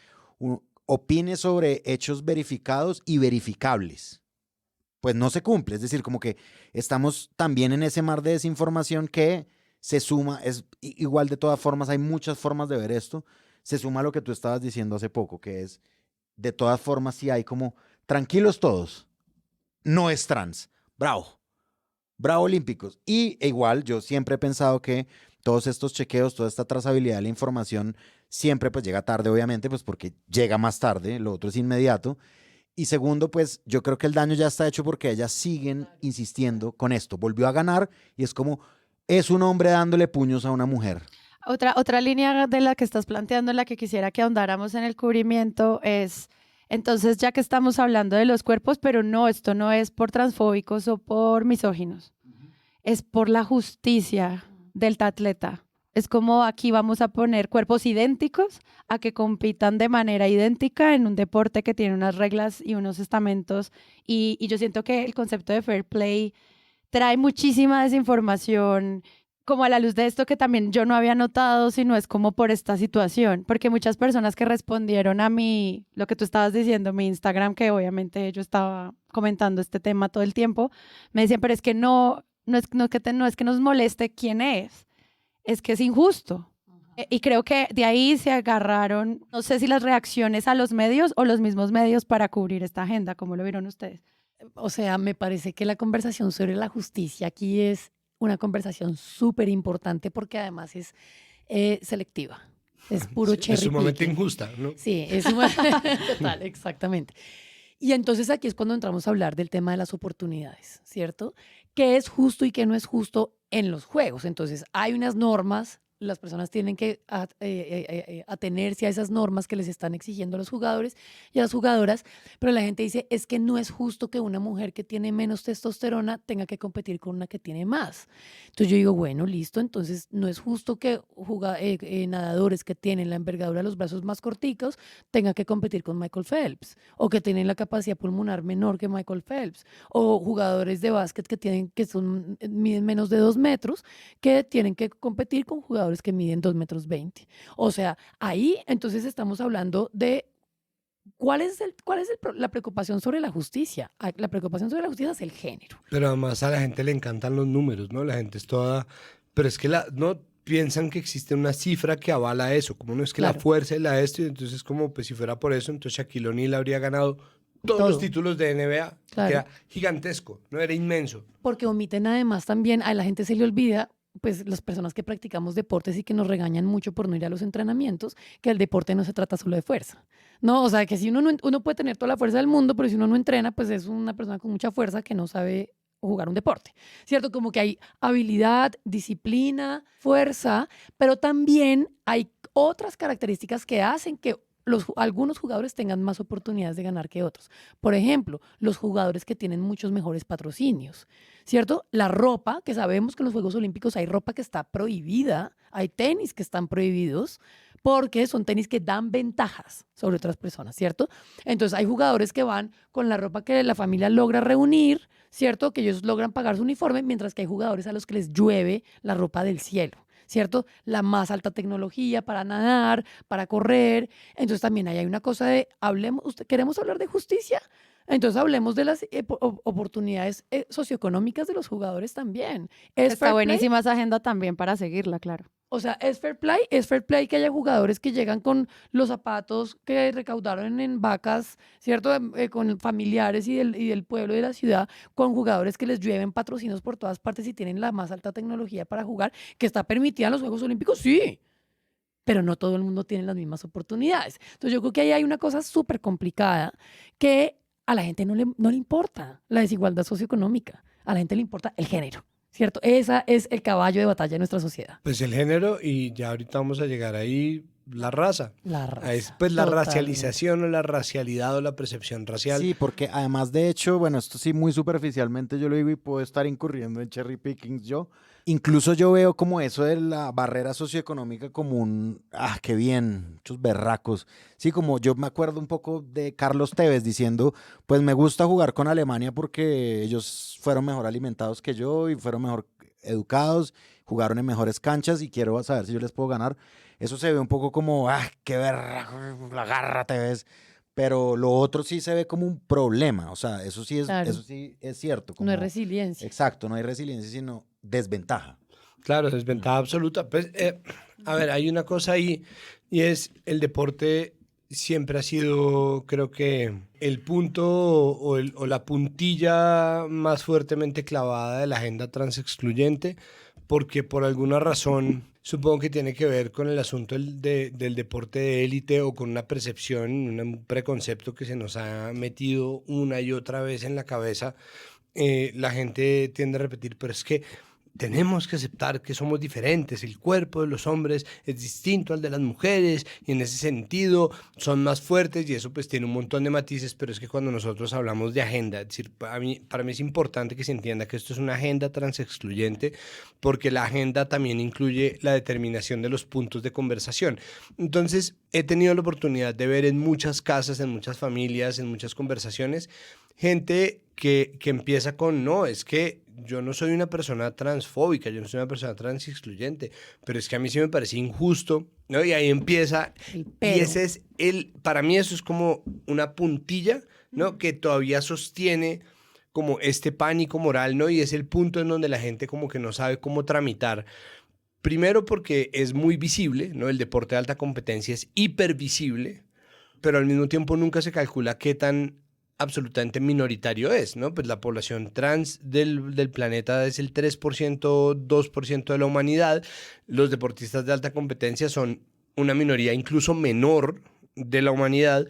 Speaker 3: opine sobre hechos verificados y verificables. Pues no se cumple, es decir, como que estamos también en ese mar de desinformación que se suma, es igual de todas formas, hay muchas formas de ver esto, se suma a lo que tú estabas diciendo hace poco, que es, de todas formas, sí hay como, tranquilos todos, no es trans, bravo, bravo olímpicos. Y igual yo siempre he pensado que todos estos chequeos, toda esta trazabilidad de la información, siempre pues llega tarde, obviamente, pues porque llega más tarde, lo otro es inmediato. Y segundo, pues yo creo que el daño ya está hecho porque ellas siguen insistiendo con esto. Volvió a ganar y es como, es un hombre dándole puños a una mujer.
Speaker 1: Otra línea de la que estás planteando, en la que quisiera que ahondáramos en el cubrimiento, es, entonces, ya que estamos hablando de los cuerpos, pero no, esto no es por transfóbicos o por misóginos, es por la justicia del atleta. Es como aquí vamos a poner cuerpos idénticos a que compitan de manera idéntica en un deporte que tiene unas reglas y unos estamentos. Y yo siento que el concepto de fair play trae muchísima desinformación como a la luz de esto que también yo no había notado, sino es como por esta situación. Porque muchas personas que respondieron a mí, lo que tú estabas diciendo, mi Instagram, que obviamente yo estaba comentando este tema todo el tiempo, me decían, pero es que no es que nos moleste quién es que es injusto. Y creo que de ahí se agarraron, no sé si las reacciones a los medios o los mismos medios para cubrir esta agenda, ¿cómo lo vieron ustedes?
Speaker 4: O sea, me parece que la conversación sobre la justicia aquí es una conversación súper importante porque además es selectiva. Es puro cherry
Speaker 2: Es sumamente
Speaker 4: picking.
Speaker 2: injusta, ¿no?
Speaker 4: Sí, es total, exactamente. Y entonces aquí es cuando entramos a hablar del tema de las oportunidades, ¿cierto? ¿Qué es justo y qué no es justo en los juegos? Entonces, hay unas normas, las personas tienen que atenerse a esas normas que les están exigiendo a los jugadores y a las jugadoras, pero la gente dice, es que no es justo que una mujer que tiene menos testosterona tenga que competir con una que tiene más. Entonces yo digo, bueno, listo, entonces no es justo que nadadores que tienen la envergadura de los brazos más corticos tengan que competir con Michael Phelps, o que tienen la capacidad pulmonar menor que Michael Phelps, o jugadores de básquet que miden menos de 2 metros, que tienen que competir con jugadores que miden 2,20 metros. O sea, ahí entonces estamos hablando de ¿cuál es la preocupación sobre la justicia? La preocupación sobre la justicia es el género.
Speaker 2: Pero además a la gente le encantan los números, ¿no? La gente es toda... Pero es que no piensan que existe una cifra que avala eso, como no es que
Speaker 4: Claro.
Speaker 2: la fuerza y la esto, y entonces como pues si fuera por eso, entonces Shaquille O'Neal habría ganado todos los títulos de NBA,
Speaker 4: Claro.
Speaker 2: que era gigantesco, no era inmenso.
Speaker 4: Porque omiten además también, a la gente se le olvida, pues las personas que practicamos deportes y que nos regañan mucho por no ir a los entrenamientos, que el deporte no se trata solo de fuerza. No, o sea, que si uno puede tener toda la fuerza del mundo, pero si uno no entrena, pues es una persona con mucha fuerza que no sabe jugar un deporte, ¿cierto? Como que hay habilidad, disciplina, fuerza, pero también hay otras características que hacen que algunos jugadores tengan más oportunidades de ganar que otros. Por ejemplo, los jugadores que tienen muchos mejores patrocinios, ¿cierto? La ropa, que sabemos que en los Juegos Olímpicos hay ropa que está prohibida, hay tenis que están prohibidos porque son tenis que dan ventajas sobre otras personas, ¿cierto? Entonces hay jugadores que van con la ropa que la familia logra reunir, ¿cierto? Que ellos logran pagar su uniforme, mientras que hay jugadores a los que les llueve la ropa del cielo, ¿cierto? La más alta tecnología para nadar, para correr. Entonces también ahí hay una cosa de, ¿queremos hablar de justicia? Entonces hablemos de las oportunidades socioeconómicas de los jugadores también.
Speaker 1: Está buenísima esa agenda también para seguirla, claro.
Speaker 4: O sea, es fair play que haya jugadores que llegan con los zapatos que recaudaron en vacas, ¿cierto? Con familiares y del pueblo y de la ciudad, con jugadores que les llueven patrocinios por todas partes y tienen la más alta tecnología para jugar, que está permitida en los Juegos Olímpicos, sí. Pero no todo el mundo tiene las mismas oportunidades. Entonces yo creo que ahí hay una cosa súper complicada que a la gente no le importa la desigualdad socioeconómica, a la gente le importa el género, ¿cierto? Ese es el caballo de batalla de nuestra sociedad.
Speaker 2: Pues el género, y ya ahorita vamos a llegar ahí, la raza.
Speaker 4: La raza.
Speaker 2: Es pues la
Speaker 4: Totalmente.
Speaker 2: racialización o la racialidad o la percepción racial.
Speaker 3: Sí, porque además de hecho, bueno, esto sí muy superficialmente yo lo digo y puedo estar incurriendo en cherry pickings yo. Incluso yo veo como eso de la barrera socioeconómica como un, qué bien, muchos berracos. Sí, como yo me acuerdo un poco de Carlos Tevez diciendo, pues me gusta jugar con Alemania porque ellos fueron mejor alimentados que yo y fueron mejor educados, jugaron en mejores canchas y quiero saber si yo les puedo ganar. Eso se ve un poco como, qué berraco, la garra Tevez. Pero lo otro sí se ve como un problema, o sea, eso sí es,
Speaker 4: Claro.
Speaker 3: eso sí es cierto.
Speaker 4: No hay resiliencia.
Speaker 3: Exacto, no hay resiliencia, sino desventaja.
Speaker 2: Claro, desventaja absoluta. Pues, a ver, hay una cosa ahí y es el deporte siempre ha sido, creo que, el punto o la puntilla más fuertemente clavada de la agenda transexcluyente, porque por alguna razón supongo que tiene que ver con el asunto del deporte de élite o con una percepción, un preconcepto que se nos ha metido una y otra vez en la cabeza. La gente tiende a repetir, pero es que tenemos que aceptar que somos diferentes, el cuerpo de los hombres es distinto al de las mujeres y en ese sentido son más fuertes y eso pues tiene un montón de matices, pero es que cuando nosotros hablamos de agenda, es decir, para mí es importante que se entienda que esto es una agenda transexcluyente porque la agenda también incluye la determinación de los puntos de conversación. Entonces he tenido la oportunidad de ver en muchas casas, en muchas familias, en muchas conversaciones, gente que empieza con, no, es que yo no soy una persona transfóbica, yo no soy una persona transexcluyente, pero es que a mí sí me parece injusto, ¿no? Y ahí empieza, y ese es para mí eso es como una puntilla, ¿no? Que todavía sostiene como este pánico moral, ¿no? Y es el punto en donde la gente como que no sabe cómo tramitar. Primero porque es muy visible, ¿no? El deporte de alta competencia es hipervisible, pero al mismo tiempo nunca se calcula qué tan absolutamente minoritario es, ¿no? Pues la población trans del planeta es el 3%, 2% de la humanidad. Los deportistas de alta competencia son una minoría incluso menor de la humanidad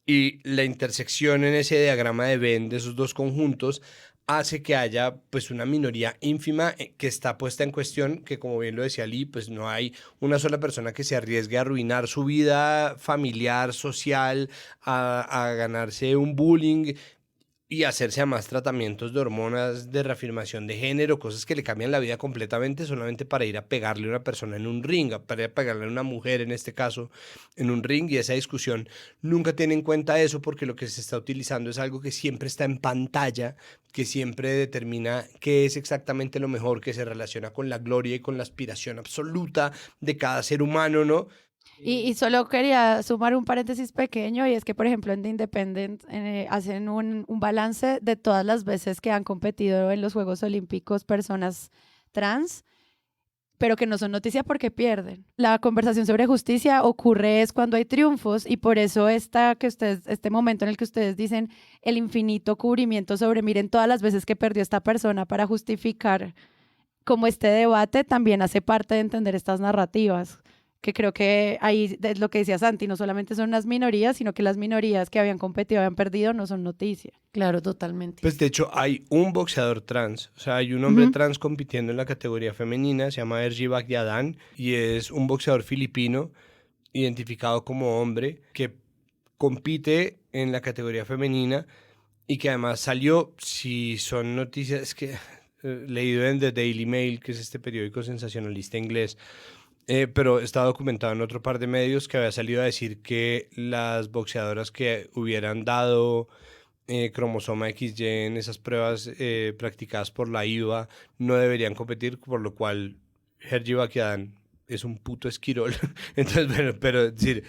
Speaker 2: y la intersección en ese diagrama de Venn de esos dos conjuntos hace que haya pues una minoría ínfima que está puesta en cuestión, que como bien lo decía Lee, pues no hay una sola persona que se arriesgue a arruinar su vida familiar, social, a ganarse un bullying y hacerse además tratamientos de hormonas de reafirmación de género, cosas que le cambian la vida completamente solamente para ir a pegarle a una persona en un ring, para ir a pegarle a una mujer en este caso en un ring, y esa discusión nunca tiene en cuenta eso porque lo que se está utilizando es algo que siempre está en pantalla, que siempre determina qué es exactamente lo mejor, que se relaciona con la gloria y con la aspiración absoluta de cada ser humano, ¿no?
Speaker 1: Y solo quería sumar un paréntesis pequeño y es que, por ejemplo, en The Independent hacen un balance de todas las veces que han competido en los Juegos Olímpicos personas trans, pero que no son noticia porque pierden. La conversación sobre justicia ocurre es cuando hay triunfos y por eso este momento en el que ustedes dicen el infinito cubrimiento sobre miren todas las veces que perdió esta persona para justificar como este debate también hace parte de entender estas narrativas. Que creo que ahí es lo que decía Santi, no solamente son las minorías, sino que las minorías que habían competido, habían perdido, no son noticia.
Speaker 4: Claro, totalmente.
Speaker 2: Pues de hecho hay un boxeador trans, o sea, hay un hombre trans compitiendo en la categoría femenina, se llama Ergi Bagdiadan, y es un boxeador filipino identificado como hombre que compite en la categoría femenina y que además salió, si son noticias, es que leído en The Daily Mail, que es este periódico sensacionalista inglés, pero está documentado en otro par de medios que había salido a decir que las boxeadoras que hubieran dado cromosoma XY en esas pruebas practicadas por la IVA no deberían competir, por lo cual Hergy Bakiadan es un puto esquirol. Entonces, bueno, pero es decir,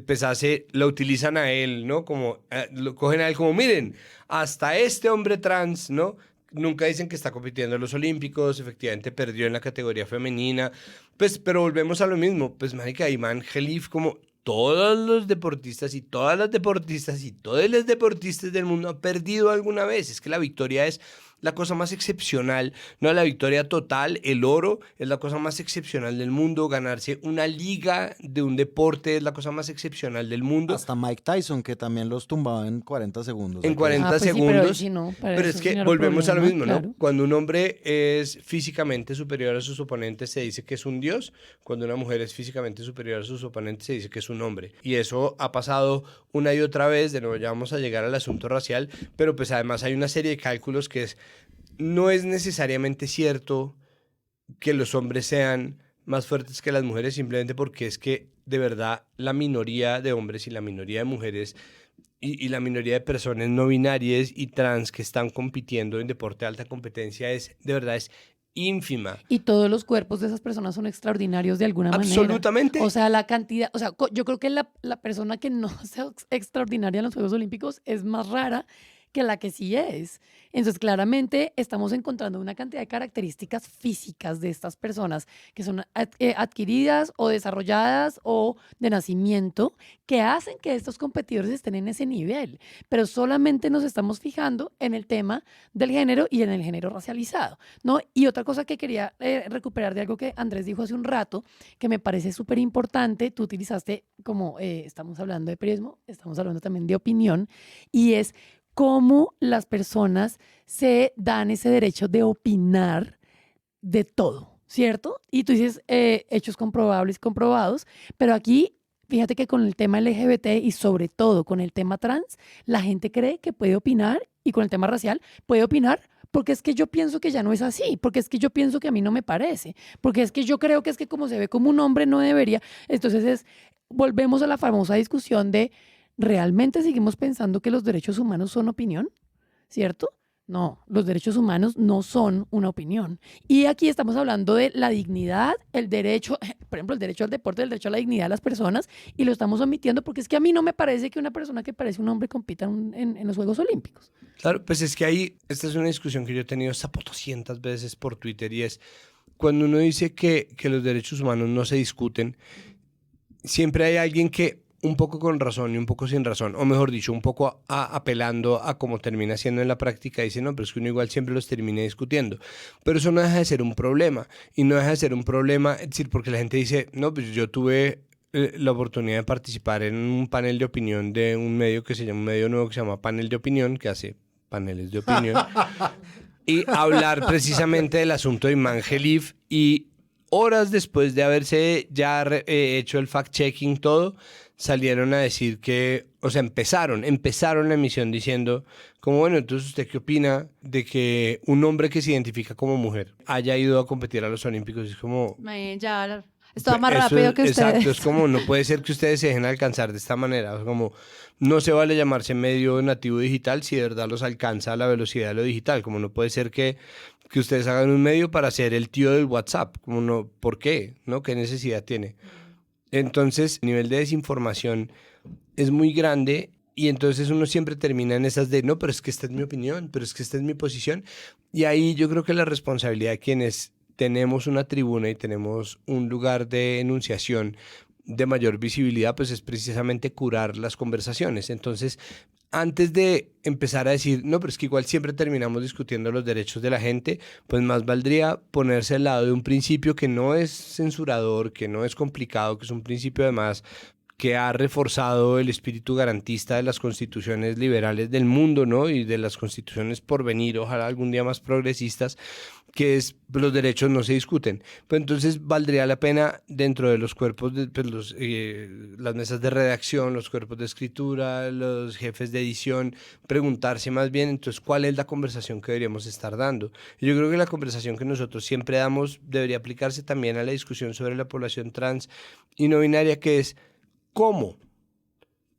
Speaker 2: Pesase lo utilizan a él, ¿no? Como lo cogen a él como, miren, hasta este hombre trans, ¿no? Nunca dicen que está compitiendo en los Olímpicos, efectivamente perdió en la categoría femenina, pues, pero volvemos a lo mismo, pues, marica, Imane Khelif, como todos los deportistas y todas las deportistas y todos los deportistas del mundo han perdido alguna vez. Es que la victoria es la cosa más excepcional, no la victoria total, el oro es la cosa más excepcional del mundo, ganarse una liga de un deporte es la cosa más excepcional del mundo.
Speaker 3: Hasta Mike Tyson, que también los tumbaba en 40 segundos.
Speaker 2: En 40 segundos,
Speaker 4: sí,
Speaker 2: pero es que volvemos a lo mismo, ¿no? Cuando un hombre es físicamente superior a sus oponentes se dice que es un dios, cuando una mujer es físicamente superior a sus oponentes se dice que es un hombre. Y eso ha pasado una y otra vez, de nuevo ya vamos a llegar al asunto racial, pero pues además hay una serie de cálculos que no es necesariamente cierto que los hombres sean más fuertes que las mujeres, simplemente porque es que de verdad la minoría de hombres y la minoría de mujeres y la minoría de personas no binarias y trans que están compitiendo en deporte de alta competencia de verdad es ínfima.
Speaker 4: Y todos los cuerpos de esas personas son extraordinarios de alguna manera.
Speaker 2: Absolutamente.
Speaker 4: O sea, la cantidad, o sea, yo creo que la persona que no sea extraordinaria en los Juegos Olímpicos es más rara que la que sí es. Entonces, claramente estamos encontrando una cantidad de características físicas de estas personas que son adquiridas o desarrolladas o de nacimiento que hacen que estos competidores estén en ese nivel. Pero solamente nos estamos fijando en el tema del género y en el género racializado, ¿no? Y otra cosa que quería recuperar de algo que Andrés dijo hace un rato, que me parece súper importante, tú utilizaste como, estamos hablando de periodismo, estamos hablando también de opinión, y es cómo las personas se dan ese derecho de opinar de todo, ¿cierto? Y tú dices hechos comprobables, comprobados, pero aquí, fíjate que con el tema LGBT y sobre todo con el tema trans, la gente cree que puede opinar y con el tema racial puede opinar porque es que yo pienso que ya no es así, porque es que yo pienso que a mí no me parece, porque es que yo creo que es que como se ve como un hombre no debería. Entonces volvemos a la famosa discusión de ¿realmente seguimos pensando que los derechos humanos son opinión? ¿Cierto? No, los derechos humanos no son una opinión. Y aquí estamos hablando de la dignidad, el derecho, por ejemplo, el derecho al deporte, el derecho a la dignidad de las personas, y lo estamos omitiendo porque es que a mí no me parece que una persona que parece un hombre compita en los Juegos Olímpicos.
Speaker 2: Claro, pues es que ahí, esta es una discusión que yo he tenido 200 veces por Twitter, y es cuando uno dice que los derechos humanos no se discuten, siempre hay alguien que un poco con razón y un poco sin razón, o mejor dicho, un poco apelando a cómo termina siendo en la práctica, dice, no, pero es que uno igual siempre los termina discutiendo. Pero eso no deja de ser un problema, y no deja de ser un problema, es decir, porque la gente dice, no, pues yo tuve la oportunidad de participar en un panel de opinión de un medio que se llama, un medio nuevo que se llama Panel de Opinión, que hace paneles de opinión, y hablar precisamente del asunto de Imane Khelif, y horas después de haberse ya hecho el fact-checking todo, salieron a decir que, o sea, empezaron la emisión diciendo, como bueno, entonces ¿usted qué opina de que un hombre que se identifica como mujer haya ido a competir a los Olímpicos? Es como...
Speaker 1: Ya, estaba más rápido que ustedes.
Speaker 2: Exacto, es como, no puede ser que ustedes se dejen alcanzar de esta manera, es como, no se vale llamarse medio nativo digital si de verdad los alcanza a la velocidad de lo digital, como no puede ser que ustedes hagan un medio para ser el tío del WhatsApp, como no, ¿por qué? ¿No? ¿Qué necesidad tiene? Entonces, el nivel de desinformación es muy grande, y entonces uno siempre termina en esas de, no, pero es que esta es mi opinión, pero es que esta es mi posición. Y ahí yo creo que la responsabilidad de quienes tenemos una tribuna y tenemos un lugar de enunciación de mayor visibilidad, pues es precisamente curar las conversaciones. Entonces, antes de empezar a decir, no, pero es que igual siempre terminamos discutiendo los derechos de la gente, pues más valdría ponerse al lado de un principio que no es censurador, que no es complicado, que es un principio además que ha reforzado el espíritu garantista de las constituciones liberales del mundo, ¿no? Y de las constituciones por venir, ojalá algún día más progresistas, que es los derechos no se discuten. Pues entonces valdría la pena dentro de los cuerpos, pues las mesas de redacción, los cuerpos de escritura, los jefes de edición, preguntarse más bien entonces cuál es la conversación que deberíamos estar dando. Y yo creo que la conversación que nosotros siempre damos debería aplicarse también a la discusión sobre la población trans y no binaria, que es ¿cómo?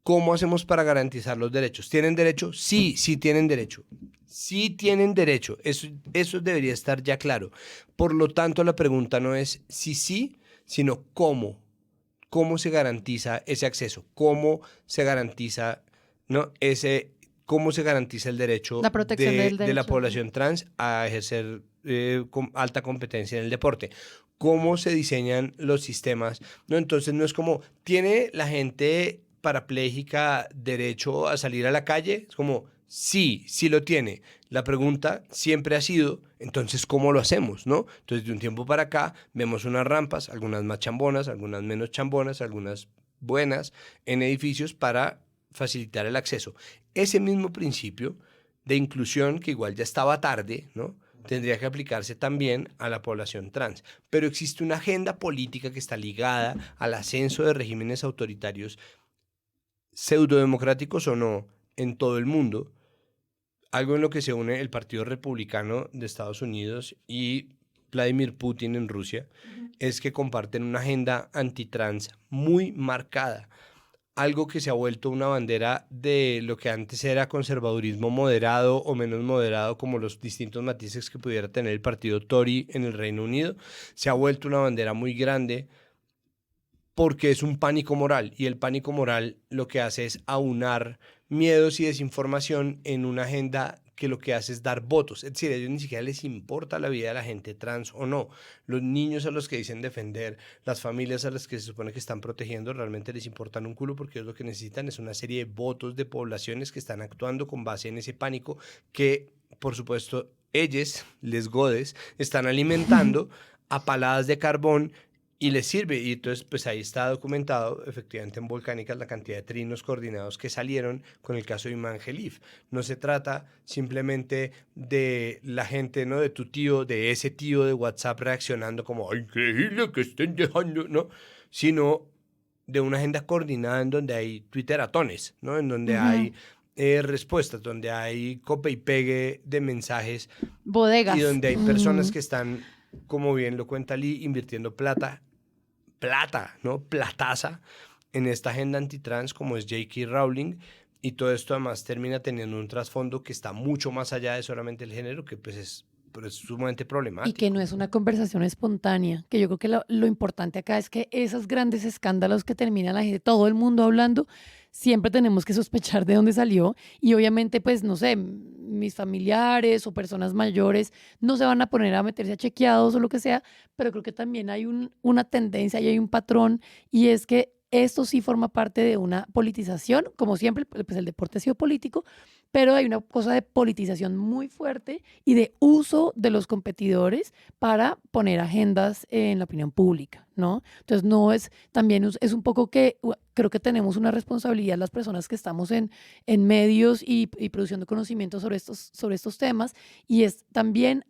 Speaker 2: ¿Cómo hacemos para garantizar los derechos? ¿Tienen derecho? Sí, sí tienen derecho. Sí tienen derecho. Eso debería estar ya claro. Por lo tanto, la pregunta no es si sí, sino cómo. ¿Cómo se garantiza ese acceso? ¿Cómo se garantiza, ¿no? ¿Cómo se garantiza el derecho,
Speaker 1: la protección del
Speaker 2: de la
Speaker 1: derecho
Speaker 2: población trans a ejercer alta competencia en el deporte? ¿Cómo se diseñan los sistemas? ¿No? Entonces no es como, ¿tiene la gente parapléjica derecho a salir a la calle? Es como, sí, sí lo tiene. La pregunta siempre ha sido, entonces, ¿cómo lo hacemos? ¿No? Entonces, de un tiempo para acá, vemos unas rampas, algunas más chambonas, algunas menos chambonas, algunas buenas, en edificios para facilitar el acceso. Ese mismo principio de inclusión, que igual ya estaba tarde, ¿no? Tendría que aplicarse también a la población trans. Pero existe una agenda política que está ligada al ascenso de regímenes autoritarios pseudodemocráticos o no, en todo el mundo, algo en lo que se une el Partido Republicano de Estados Unidos y Vladimir Putin en Rusia, es que comparten una agenda antitrans muy marcada, algo que se ha vuelto una bandera de lo que antes era conservadurismo moderado o menos moderado, como los distintos matices que pudiera tener el partido Tory en el Reino Unido, se ha vuelto una bandera muy grande porque es un pánico moral, y el pánico moral lo que hace es aunar miedos y desinformación en una agenda que lo que hace es dar votos. Es decir, a ellos ni siquiera les importa la vida de la gente trans o no. Los niños a los que dicen defender, las familias a las que se supone que están protegiendo, realmente les importan un culo, porque ellos lo que necesitan es una serie de votos de poblaciones que están actuando con base en ese pánico que, por supuesto, ellos, les godes, están alimentando a paladas de carbón y les sirve. Y entonces, pues ahí está documentado efectivamente en Volcánicas la cantidad de trinos coordinados que salieron con el caso de Iman Khalif. No se trata simplemente de la gente, ¿no? De tu tío, de ese tío de WhatsApp reaccionando como, ¡ay, increíble que estén dejando!, ¿no? Sino de una agenda coordinada en donde hay twitteratones, ¿no? En donde hay respuestas, donde hay copia y pegue de mensajes.
Speaker 1: Bodegas.
Speaker 2: Y donde hay personas que están, como bien lo cuenta Lee, invirtiendo plata, ¿no? Plataza en esta agenda antitrans como es J.K. Rowling, y todo esto además termina teniendo un trasfondo que está mucho más allá de solamente el género, que pues es sumamente problemático.
Speaker 4: Y que no es una conversación espontánea, que yo creo que lo importante acá es que esos grandes escándalos que termina la gente, todo el mundo hablando, siempre tenemos que sospechar de dónde salió, y obviamente, pues, no sé, mis familiares o personas mayores no se van a poner a meterse a chequeados o lo que sea, pero creo que también hay una tendencia y hay un patrón, y es que esto sí forma parte de una politización. Como siempre, pues el deporte ha sido político, pero hay una cosa de politización muy fuerte y de uso de los competidores para poner agendas en la opinión pública, ¿no? Entonces, no es, también es un poco que creo que tenemos una responsabilidad las personas que estamos en medios y produciendo conocimiento sobre estos temas, y es también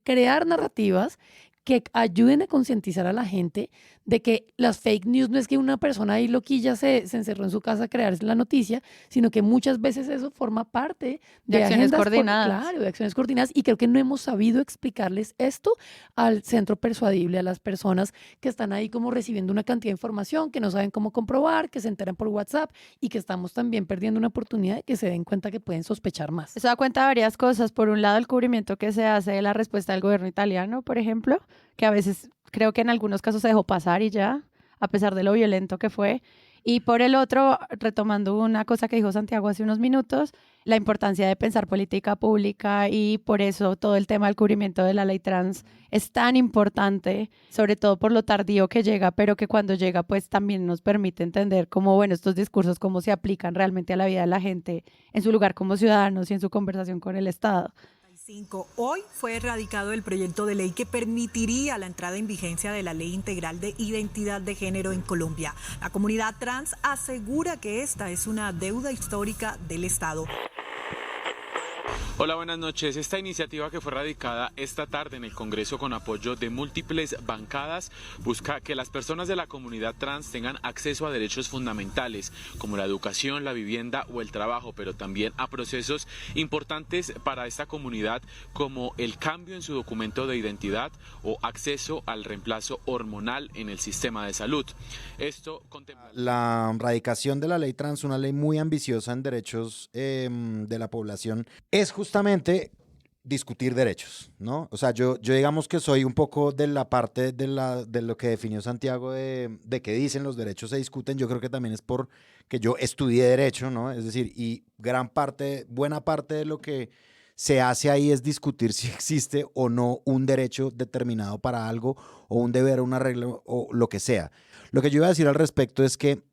Speaker 4: crear narrativas que ayuden a concientizar a la gente de que las fake news no es que una persona ahí loquilla se encerró en su casa a crearse la noticia, sino que muchas veces eso forma parte
Speaker 1: de acciones
Speaker 4: agendas
Speaker 1: coordinadas.
Speaker 4: Claro, de acciones coordinadas, y creo que no hemos sabido explicarles esto al centro persuadible, a las personas que están ahí como recibiendo una cantidad de información, que no saben cómo comprobar, que se enteran por WhatsApp, y que estamos también perdiendo una oportunidad de que se den cuenta que pueden sospechar más.
Speaker 1: Eso da cuenta de varias cosas. Por un lado, el cubrimiento que se hace de la respuesta del gobierno italiano, por ejemplo, que a veces creo que en algunos casos se dejó pasar y ya, a pesar de lo violento que fue. Y por el otro, retomando una cosa que dijo Santiago hace unos minutos, la importancia de pensar política pública, y por eso todo el tema del cubrimiento de la ley trans es tan importante, sobre todo por lo tardío que llega, pero que cuando llega pues también nos permite entender cómo, bueno, estos discursos, cómo se aplican realmente a la vida de la gente en su lugar como ciudadanos y en su conversación con el Estado.
Speaker 15: Hoy fue erradicado el proyecto de ley que permitiría la entrada en vigencia de la Ley Integral de Identidad de Género en Colombia. La comunidad trans asegura que esta es una deuda histórica del Estado.
Speaker 18: Hola, buenas noches. Esta iniciativa que fue radicada esta tarde en el Congreso con apoyo de múltiples bancadas busca que las personas de la comunidad trans tengan acceso a derechos fundamentales como la educación, la vivienda o el trabajo, pero también a procesos importantes para esta comunidad como el cambio en su documento de identidad o acceso al reemplazo hormonal en el sistema de salud. Esto contempla
Speaker 3: la radicación de la ley trans, una ley muy ambiciosa en derechos de la población, es justamente discutir derechos, ¿no? O sea, yo digamos que soy un poco de la parte de lo que definió Santiago de que dicen los derechos se discuten. Yo creo que también es porque yo estudié derecho, ¿no? Es decir, y buena parte de lo que se hace ahí es discutir si existe o no un derecho determinado para algo o un deber, una regla o lo que sea. Lo que yo iba a decir al respecto es que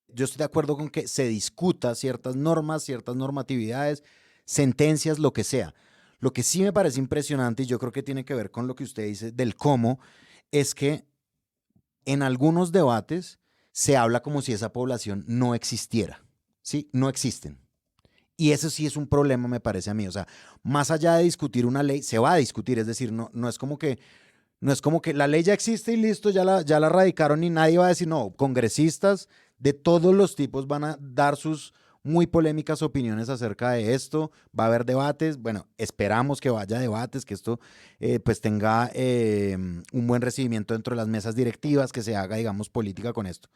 Speaker 3: yo estoy de acuerdo con que se discuta ciertas normas, ciertas normatividades, sentencias, lo que sea. Lo que sí me parece impresionante, y yo creo que tiene que ver con lo que usted dice del cómo, es que en algunos debates se habla como si esa población no existiera, ¿sí? No existen. Y eso sí es un problema, me parece a mí. O sea, más allá de discutir una ley, se va a discutir, es decir, no es como que la ley ya existe y listo, ya la radicaron y nadie va a decir, no, congresistas de todos los tipos van a dar sus muy polémicas opiniones acerca de esto, va a haber debates, bueno, esperamos que vaya a debates, que esto pues tenga un buen recibimiento dentro de las mesas directivas, que se haga, digamos, política con esto.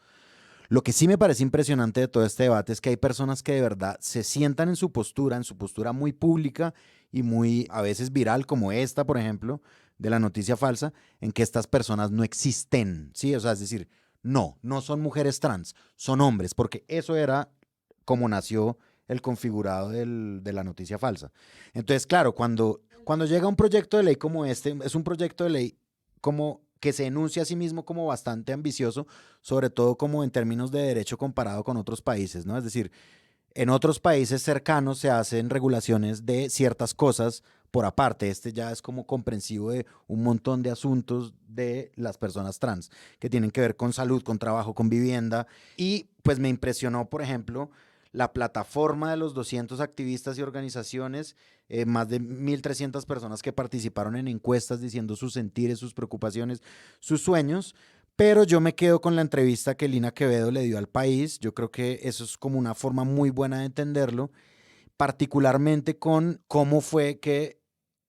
Speaker 3: Lo que sí me parece impresionante de todo este debate es que hay personas que de verdad se sientan en su postura muy pública y muy a veces viral, como esta, por ejemplo, de la noticia falsa, en que estas personas no existen, ¿sí? O sea, es decir, no son mujeres trans, son hombres, porque eso era como nació el configurado de la noticia falsa. Entonces, claro, cuando llega un proyecto de ley como este, es un proyecto de ley como que se enuncia a sí mismo como bastante ambicioso, sobre todo como en términos de derecho comparado con otros países, ¿no? Es decir, en otros países cercanos se hacen regulaciones de ciertas cosas por aparte. Este ya es como comprensivo de un montón de asuntos de las personas trans que tienen que ver con salud, con trabajo, con vivienda. Y pues me impresionó, por ejemplo, la plataforma de los 200 activistas y organizaciones, más de 1.300 personas que participaron en encuestas diciendo sus sentires, sus preocupaciones, sus sueños, pero yo me quedo con la entrevista que Lina Quevedo le dio al País. Yo creo que eso es como una forma muy buena de entenderlo, particularmente con cómo fue que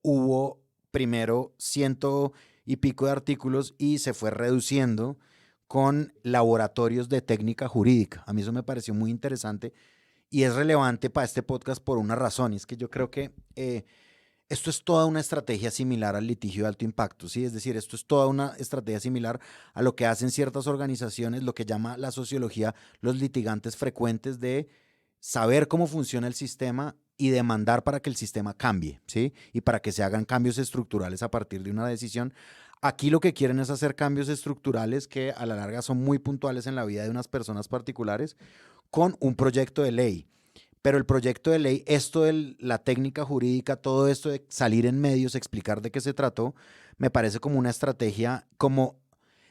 Speaker 3: hubo primero 100 y pico de artículos y se fue reduciendo con laboratorios de técnica jurídica. A mí eso me pareció muy interesante y es relevante para este podcast por una razón, y es que yo creo que esto es toda una estrategia similar al litigio de alto impacto, ¿sí? Es decir, esto es toda una estrategia similar a lo que hacen ciertas organizaciones, lo que llama la sociología los litigantes frecuentes, de saber cómo funciona el sistema y demandar para que el sistema cambie, ¿sí? Y para que se hagan cambios estructurales a partir de una decisión. Aquí lo que quieren es hacer cambios estructurales que a la larga son muy puntuales en la vida de unas personas particulares con un proyecto de ley. Pero el proyecto de ley, esto de la técnica jurídica, todo esto de salir en medios, explicar de qué se trató, me parece como una estrategia como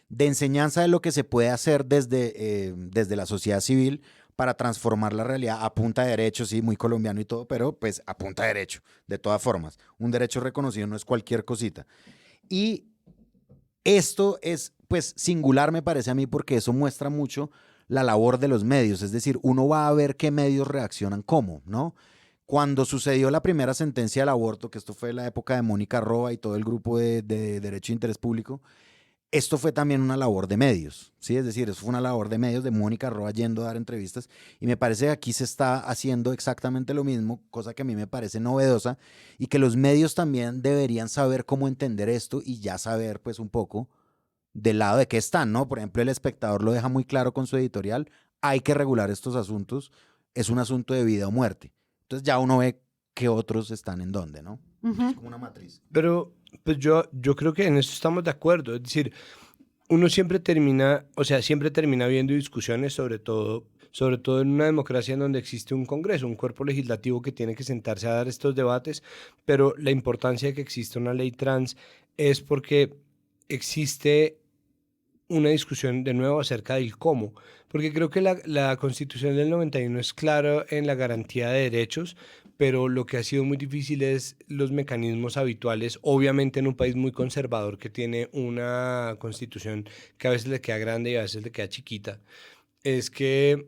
Speaker 3: de enseñanza de lo que se puede hacer desde la sociedad civil para transformar la realidad a punta de derecho, sí, muy colombiano y todo, pero pues a punta de derecho, de todas formas. Un derecho reconocido no es cualquier cosita. Y esto es pues singular, me parece a mí, porque eso muestra mucho la labor de los medios, es decir, uno va a ver qué medios reaccionan cómo, ¿no? Cuando sucedió la primera sentencia del aborto, que esto fue la época de Mónica Roa y todo el grupo de Derecho e Interés Público, esto fue también una labor de medios, ¿sí? Es decir, eso fue una labor de medios de Mónica Roa yendo a dar entrevistas, y me parece que aquí se está haciendo exactamente lo mismo, cosa que a mí me parece novedosa, y que los medios también deberían saber cómo entender esto y ya saber pues un poco del lado de qué están, ¿no? Por ejemplo, El Espectador lo deja muy claro con su editorial: hay que regular estos asuntos, es un asunto de vida o muerte. Entonces ya uno ve que otros están en dónde, ¿no? Es como una matriz.
Speaker 2: Pero pues yo creo que en eso estamos de acuerdo. Es decir, uno siempre termina viendo discusiones, sobre todo sobre todo en una democracia en donde existe un Congreso, un cuerpo legislativo que tiene que sentarse a dar estos debates, pero la importancia de que exista una ley trans es porque existe una discusión de nuevo acerca del cómo, porque creo que la Constitución del 91 es clara en la garantía de derechos, pero lo que ha sido muy difícil es los mecanismos habituales, obviamente en un país muy conservador que tiene una Constitución que a veces le queda grande y a veces le queda chiquita, es que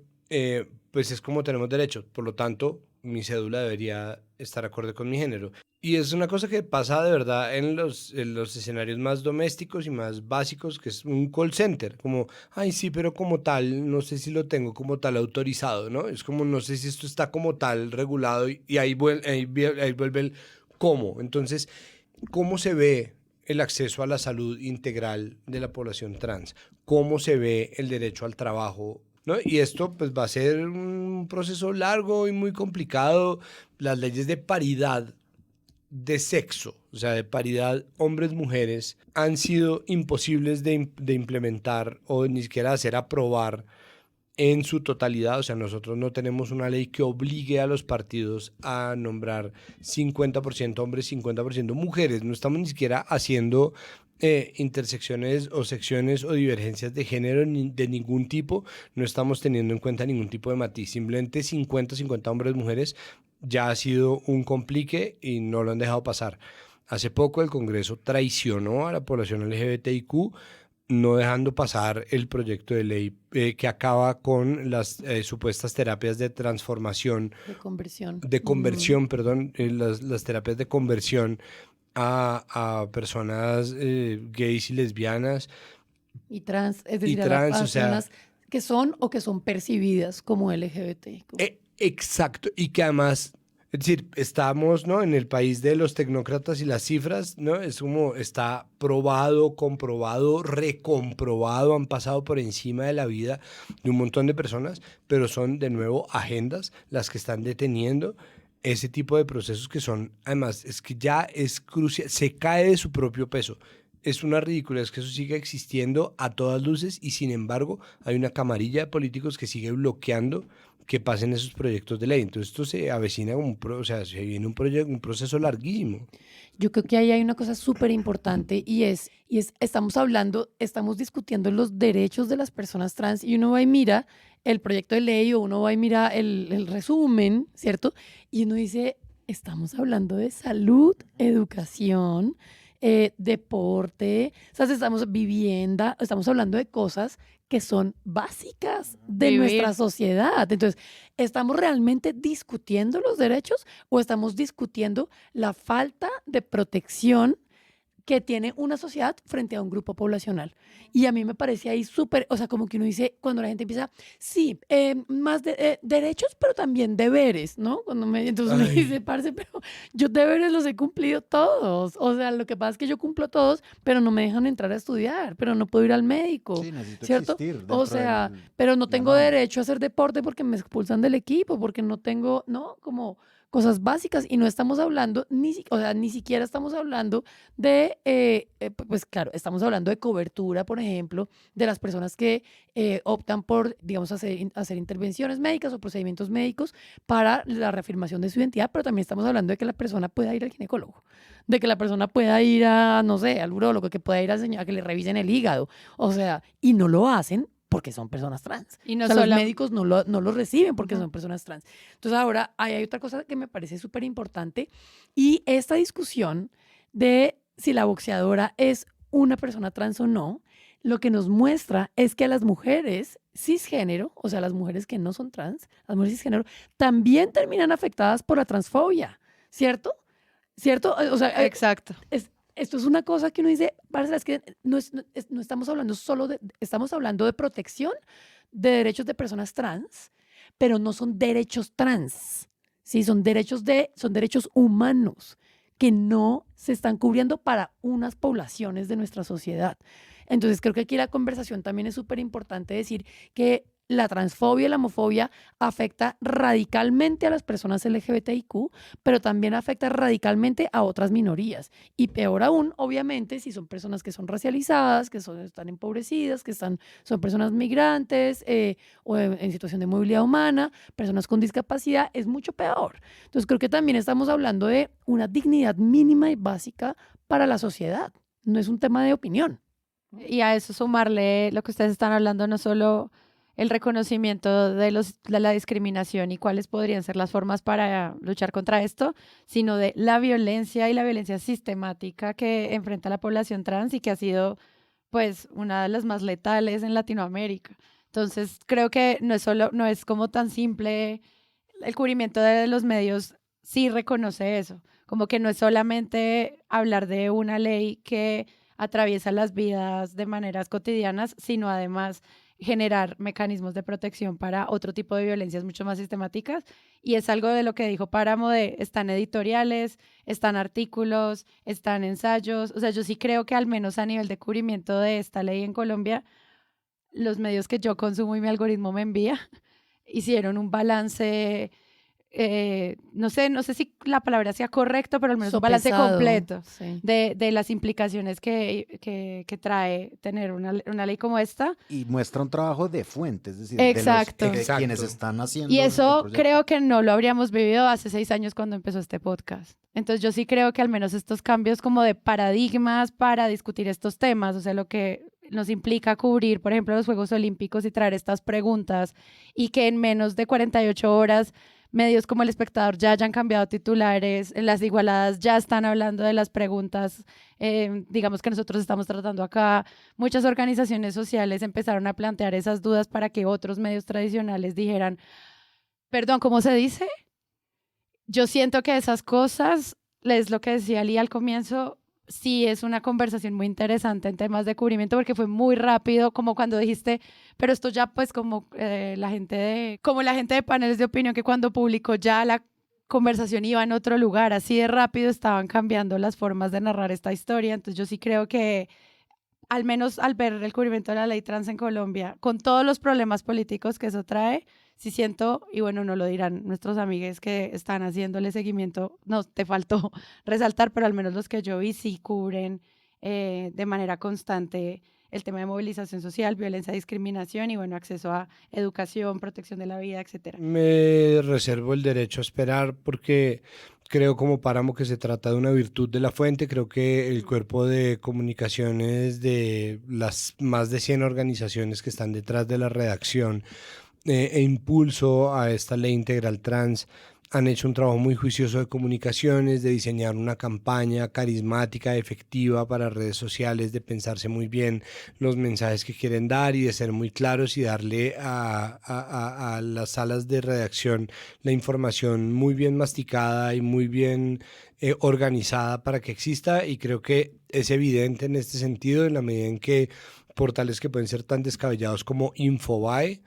Speaker 2: pues es como tenemos derechos, por lo tanto mi cédula debería estar acorde con mi género. Y es una cosa que pasa de verdad en los escenarios más domésticos y más básicos, que es un call center, como, ay, sí, pero como tal, no sé si lo tengo como tal autorizado, ¿no? Es como, no sé si esto está como tal regulado y ahí vuelve el cómo. Entonces, ¿cómo se ve el acceso a la salud integral de la población trans? ¿Cómo se ve el derecho al trabajo? ¿No? Y esto pues va a ser un proceso largo y muy complicado. Las leyes de paridad de sexo, o sea, de paridad hombres-mujeres, han sido imposibles de implementar o ni siquiera hacer aprobar en su totalidad. O sea, nosotros no tenemos una ley que obligue a los partidos a nombrar 50% hombres, 50% mujeres. No estamos ni siquiera haciendo intersecciones o secciones o divergencias de género de ningún tipo. No estamos teniendo en cuenta ningún tipo de matiz. Simplemente 50-50 hombres, mujeres ya ha sido un complique y no lo han dejado pasar. Hace poco el Congreso traicionó a la población LGBTIQ, no dejando pasar el proyecto de ley que acaba con las supuestas terapias de transformación.
Speaker 4: De conversión.
Speaker 2: Perdón, las terapias de conversión a personas gays y lesbianas.
Speaker 4: Y trans, es decir, a las personas que son o que son percibidas como LGBT.
Speaker 2: Exacto, y que además, es decir, estamos, ¿no?, en el país de los tecnócratas y las cifras, ¿no? Es como está probado, comprobado, recomprobado, han pasado por encima de la vida de un montón de personas, pero son de nuevo agendas las que están deteniendo ese tipo de procesos que son, además, es que ya es crucial, se cae de su propio peso. Es una ridiculez que eso siga existiendo a todas luces y sin embargo hay una camarilla de políticos que sigue bloqueando que pasen esos proyectos de ley. Entonces esto se avecina como se viene un proceso larguísimo.
Speaker 4: Yo creo que ahí hay una cosa súper importante y es estamos discutiendo los derechos de las personas trans y uno va y mira el proyecto de ley o uno va y mira el resumen, ¿cierto? Y uno dice, estamos hablando de salud, educación, deporte, o sea, vivienda, estamos hablando de cosas que son básicas de nuestra sociedad. Entonces, ¿estamos realmente discutiendo los derechos o estamos discutiendo la falta de protección que tiene una sociedad frente a un grupo poblacional? Y a mí me parece ahí súper, o sea, como que uno dice, cuando la gente empieza, sí, más derechos, pero también deberes, ¿no? Entonces me dice, parce, pero yo deberes los he cumplido todos. O sea, lo que pasa es que yo cumplo todos, pero no me dejan entrar a estudiar, pero no puedo ir al médico,
Speaker 3: sí, necesito
Speaker 4: ¿cierto? O sea, pero no tengo derecho a hacer deporte porque me expulsan del equipo, porque no tengo, ¿no? Como cosas básicas y no estamos hablando, ni siquiera estamos hablando de, pues claro, estamos hablando de cobertura, por ejemplo, de las personas que optan por, digamos, hacer intervenciones médicas o procedimientos médicos para la reafirmación de su identidad, pero también estamos hablando de que la persona pueda ir al ginecólogo, de que la persona pueda ir a, no sé, al urólogo, que pueda ir a que le revisen el hígado, o sea, y no lo hacen porque son personas trans.
Speaker 1: Y no
Speaker 4: o sea, los médicos no lo reciben porque son personas trans. Entonces ahora hay otra cosa que me parece súper importante y esta discusión de si la boxeadora es una persona trans o no, lo que nos muestra es que a las mujeres cisgénero, o sea, las mujeres que no son trans, las mujeres cisgénero, también terminan afectadas por la transfobia, ¿cierto? ¿Cierto? O sea,
Speaker 1: exacto.
Speaker 4: Esto es una cosa que uno dice, es que no estamos hablando estamos hablando de protección de derechos de personas trans, pero no son derechos trans, ¿sí? Son derechos humanos que no se están cubriendo para unas poblaciones de nuestra sociedad. Entonces creo que aquí la conversación también es súper importante decir que la transfobia y la homofobia afecta radicalmente a las personas LGBTIQ, pero también afecta radicalmente a otras minorías. Y peor aún, obviamente, si son personas que son racializadas, que están empobrecidas, que son personas migrantes o en situación de movilidad humana, personas con discapacidad, es mucho peor. Entonces creo que también estamos hablando de una dignidad mínima y básica para la sociedad. No es un tema de opinión.
Speaker 1: Y a eso sumarle lo que ustedes están hablando, no solo el reconocimiento de la discriminación y cuáles podrían ser las formas para luchar contra esto, sino de la violencia y la violencia sistemática que enfrenta la población trans y que ha sido pues una de las más letales en Latinoamérica. Entonces creo que no es como tan simple. El cubrimiento de los medios sí reconoce eso, como que no es solamente hablar de una ley que atraviesa las vidas de maneras cotidianas, sino además generar mecanismos de protección para otro tipo de violencias mucho más sistemáticas. Y es algo de lo que dijo Páramo, están editoriales, están artículos, están ensayos. O sea, yo sí creo que al menos a nivel de cubrimiento de esta ley en Colombia, los medios que yo consumo y mi algoritmo me envía, hicieron un balance, no sé si la palabra sea correcto, pero al menos un balance completo
Speaker 4: sí,
Speaker 1: de las implicaciones que trae tener una ley como esta.
Speaker 3: Y muestra un trabajo de fuente, es decir,
Speaker 1: Exacto.
Speaker 3: de quienes están haciendo.
Speaker 1: Y eso creo que no lo habríamos vivido hace 6 años cuando empezó este podcast. Entonces yo sí creo que al menos estos cambios como de paradigmas para discutir estos temas, o sea, lo que nos implica cubrir, por ejemplo, los Juegos Olímpicos y traer estas preguntas y que en menos de 48 horas medios como El Espectador ya hayan cambiado titulares, en las igualadas ya están hablando de las preguntas, digamos que nosotros estamos tratando acá. Muchas organizaciones sociales empezaron a plantear esas dudas para que otros medios tradicionales dijeran, perdón, ¿cómo se dice? Yo siento que esas cosas, es lo que decía Lía al comienzo, sí es una conversación muy interesante en temas de cubrimiento porque fue muy rápido, como cuando dijiste, pero esto ya pues como la gente de paneles de opinión que cuando publicó ya la conversación iba en otro lugar, así de rápido estaban cambiando las formas de narrar esta historia. Entonces yo sí creo que al menos al ver el cubrimiento de la ley trans en Colombia, con todos los problemas políticos que eso trae, sí siento, y bueno, no lo dirán nuestros amigues que están haciéndole seguimiento, no, te faltó resaltar, pero al menos los que yo vi sí cubren de manera constante el tema de movilización social, violencia, discriminación y bueno, acceso a educación, protección de la vida, etcétera.
Speaker 2: Me reservo el derecho a esperar porque creo como Páramo que se trata de una virtud de la fuente. Creo que el cuerpo de comunicaciones de las más de 100 organizaciones que están detrás de la redacción e impulso a esta ley integral trans han hecho un trabajo muy juicioso de comunicaciones, de diseñar una campaña carismática, efectiva para redes sociales, de pensarse muy bien los mensajes que quieren dar y de ser muy claros y darle a las salas de redacción la información muy bien masticada y muy bien organizada para que exista. Y creo que es evidente en este sentido en la medida en que portales que pueden ser tan descabellados como Infobae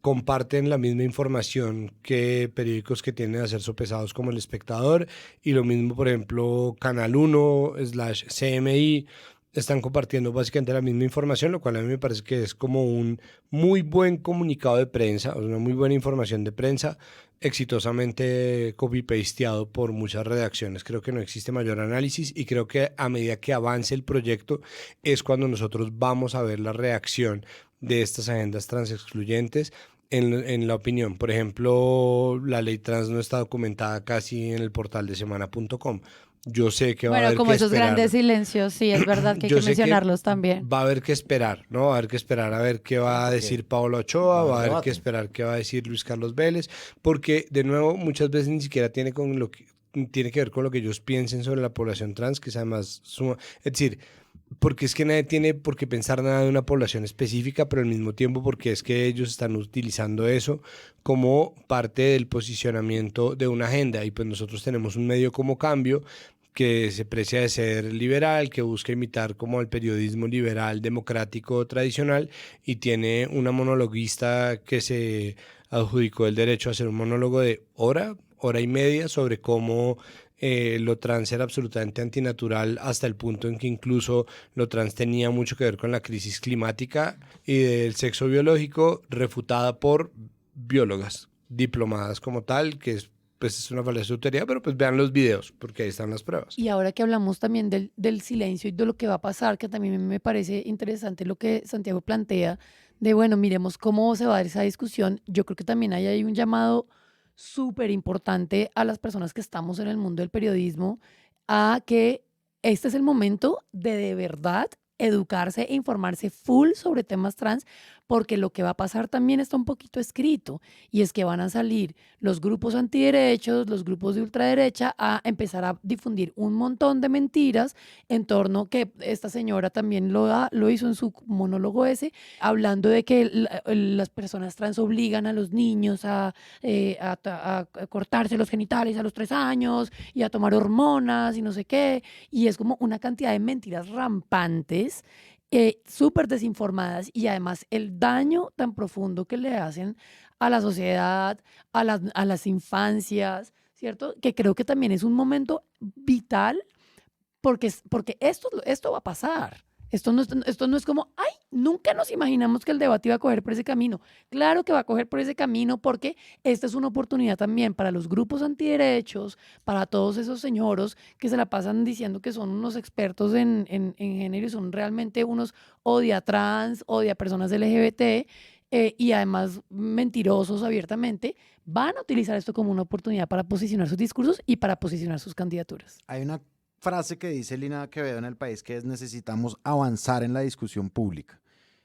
Speaker 2: comparten la misma información que periódicos que tienden a ser sopesados como El Espectador, y lo mismo, por ejemplo, Canal 1/CMI están compartiendo básicamente la misma información, lo cual a mí me parece que es como un muy buen comunicado de prensa, o una muy buena información de prensa, exitosamente copy-pasteado por muchas redacciones. Creo que no existe mayor análisis y creo que a medida que avance el proyecto es cuando nosotros vamos a ver la reacción de estas agendas trans excluyentes en la opinión. Por ejemplo, la ley trans no está documentada casi en el portal de semana.com. Yo sé que va a haber que esperar.
Speaker 1: Bueno, como esos grandes silencios, sí, es verdad que hay que mencionarlos también.
Speaker 2: Va a haber que esperar, ¿no? Va a haber que esperar a ver qué va a decir Paola Ochoa, va a haber que esperar qué va a decir Luis Carlos Vélez, porque de nuevo muchas veces ni siquiera tiene que ver con lo que ellos piensen sobre la población trans, que es además es decir, porque es que nadie tiene por qué pensar nada de una población específica, pero al mismo tiempo porque es que ellos están utilizando eso como parte del posicionamiento de una agenda, y pues nosotros tenemos un medio como Cambio que se precia de ser liberal, que busca imitar como el periodismo liberal democrático tradicional, y tiene una monologuista que se adjudicó el derecho a hacer un monólogo de hora y media sobre cómo lo trans era absolutamente antinatural hasta el punto en que incluso lo trans tenía mucho que ver con la crisis climática y del sexo biológico, refutada por biólogas diplomadas como tal, que es una falacia de teoría, pero pues vean los videos porque ahí están las pruebas.
Speaker 4: Y ahora que hablamos también del silencio y de lo que va a pasar, que también me parece interesante lo que Santiago plantea, de bueno, miremos cómo se va a dar esa discusión. Yo creo que también hay un llamado súper importante a las personas que estamos en el mundo del periodismo a que este es el momento de verdad educarse e informarse full sobre temas trans, porque lo que va a pasar también está un poquito escrito, y es que van a salir los grupos antiderechos, los grupos de ultraderecha a empezar a difundir un montón de mentiras en torno, que esta señora también lo hizo en su monólogo ese, hablando de que las personas trans obligan a los niños a cortarse los genitales a los 3 años y a tomar hormonas y no sé qué, y es como una cantidad de mentiras rampantes, súper desinformadas, y además el daño tan profundo que le hacen a la sociedad, a las infancias, ¿cierto? Que creo que también es un momento vital porque esto va a pasar. Esto no es como, ay, nunca nos imaginamos que el debate iba a coger por ese camino. Claro que va a coger por ese camino porque esta es una oportunidad también para los grupos antiderechos, para todos esos señoros que se la pasan diciendo que son unos expertos en género y son realmente unos odia trans, odia personas LGBT, y además mentirosos abiertamente, van a utilizar esto como una oportunidad para posicionar sus discursos y para posicionar sus candidaturas.
Speaker 3: Hay una frase que dice Lina Quevedo en El País, que es: necesitamos avanzar en la discusión pública.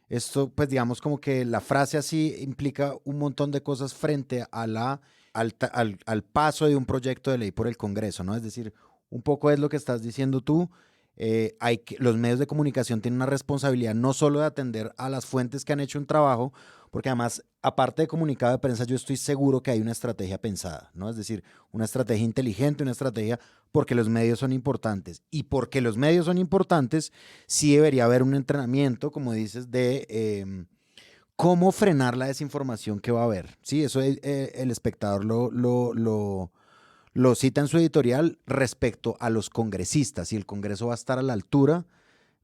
Speaker 3: Esto, pues digamos como que la frase así implica un montón de cosas frente a al paso de un proyecto de ley por el Congreso, ¿no? Es decir, un poco es lo que estás diciendo tú. Los medios de comunicación tienen una responsabilidad no solo de atender a las fuentes que han hecho un trabajo, porque además, aparte de comunicado de prensa, yo estoy seguro que hay una estrategia pensada, ¿no? Es decir, una estrategia inteligente, una estrategia, porque los medios son importantes. Y porque los medios son importantes, sí debería haber un entrenamiento, como dices, de cómo frenar la desinformación que va a haber. Sí, eso El Espectador lo cita en su editorial respecto a los congresistas, y el Congreso va a estar a la altura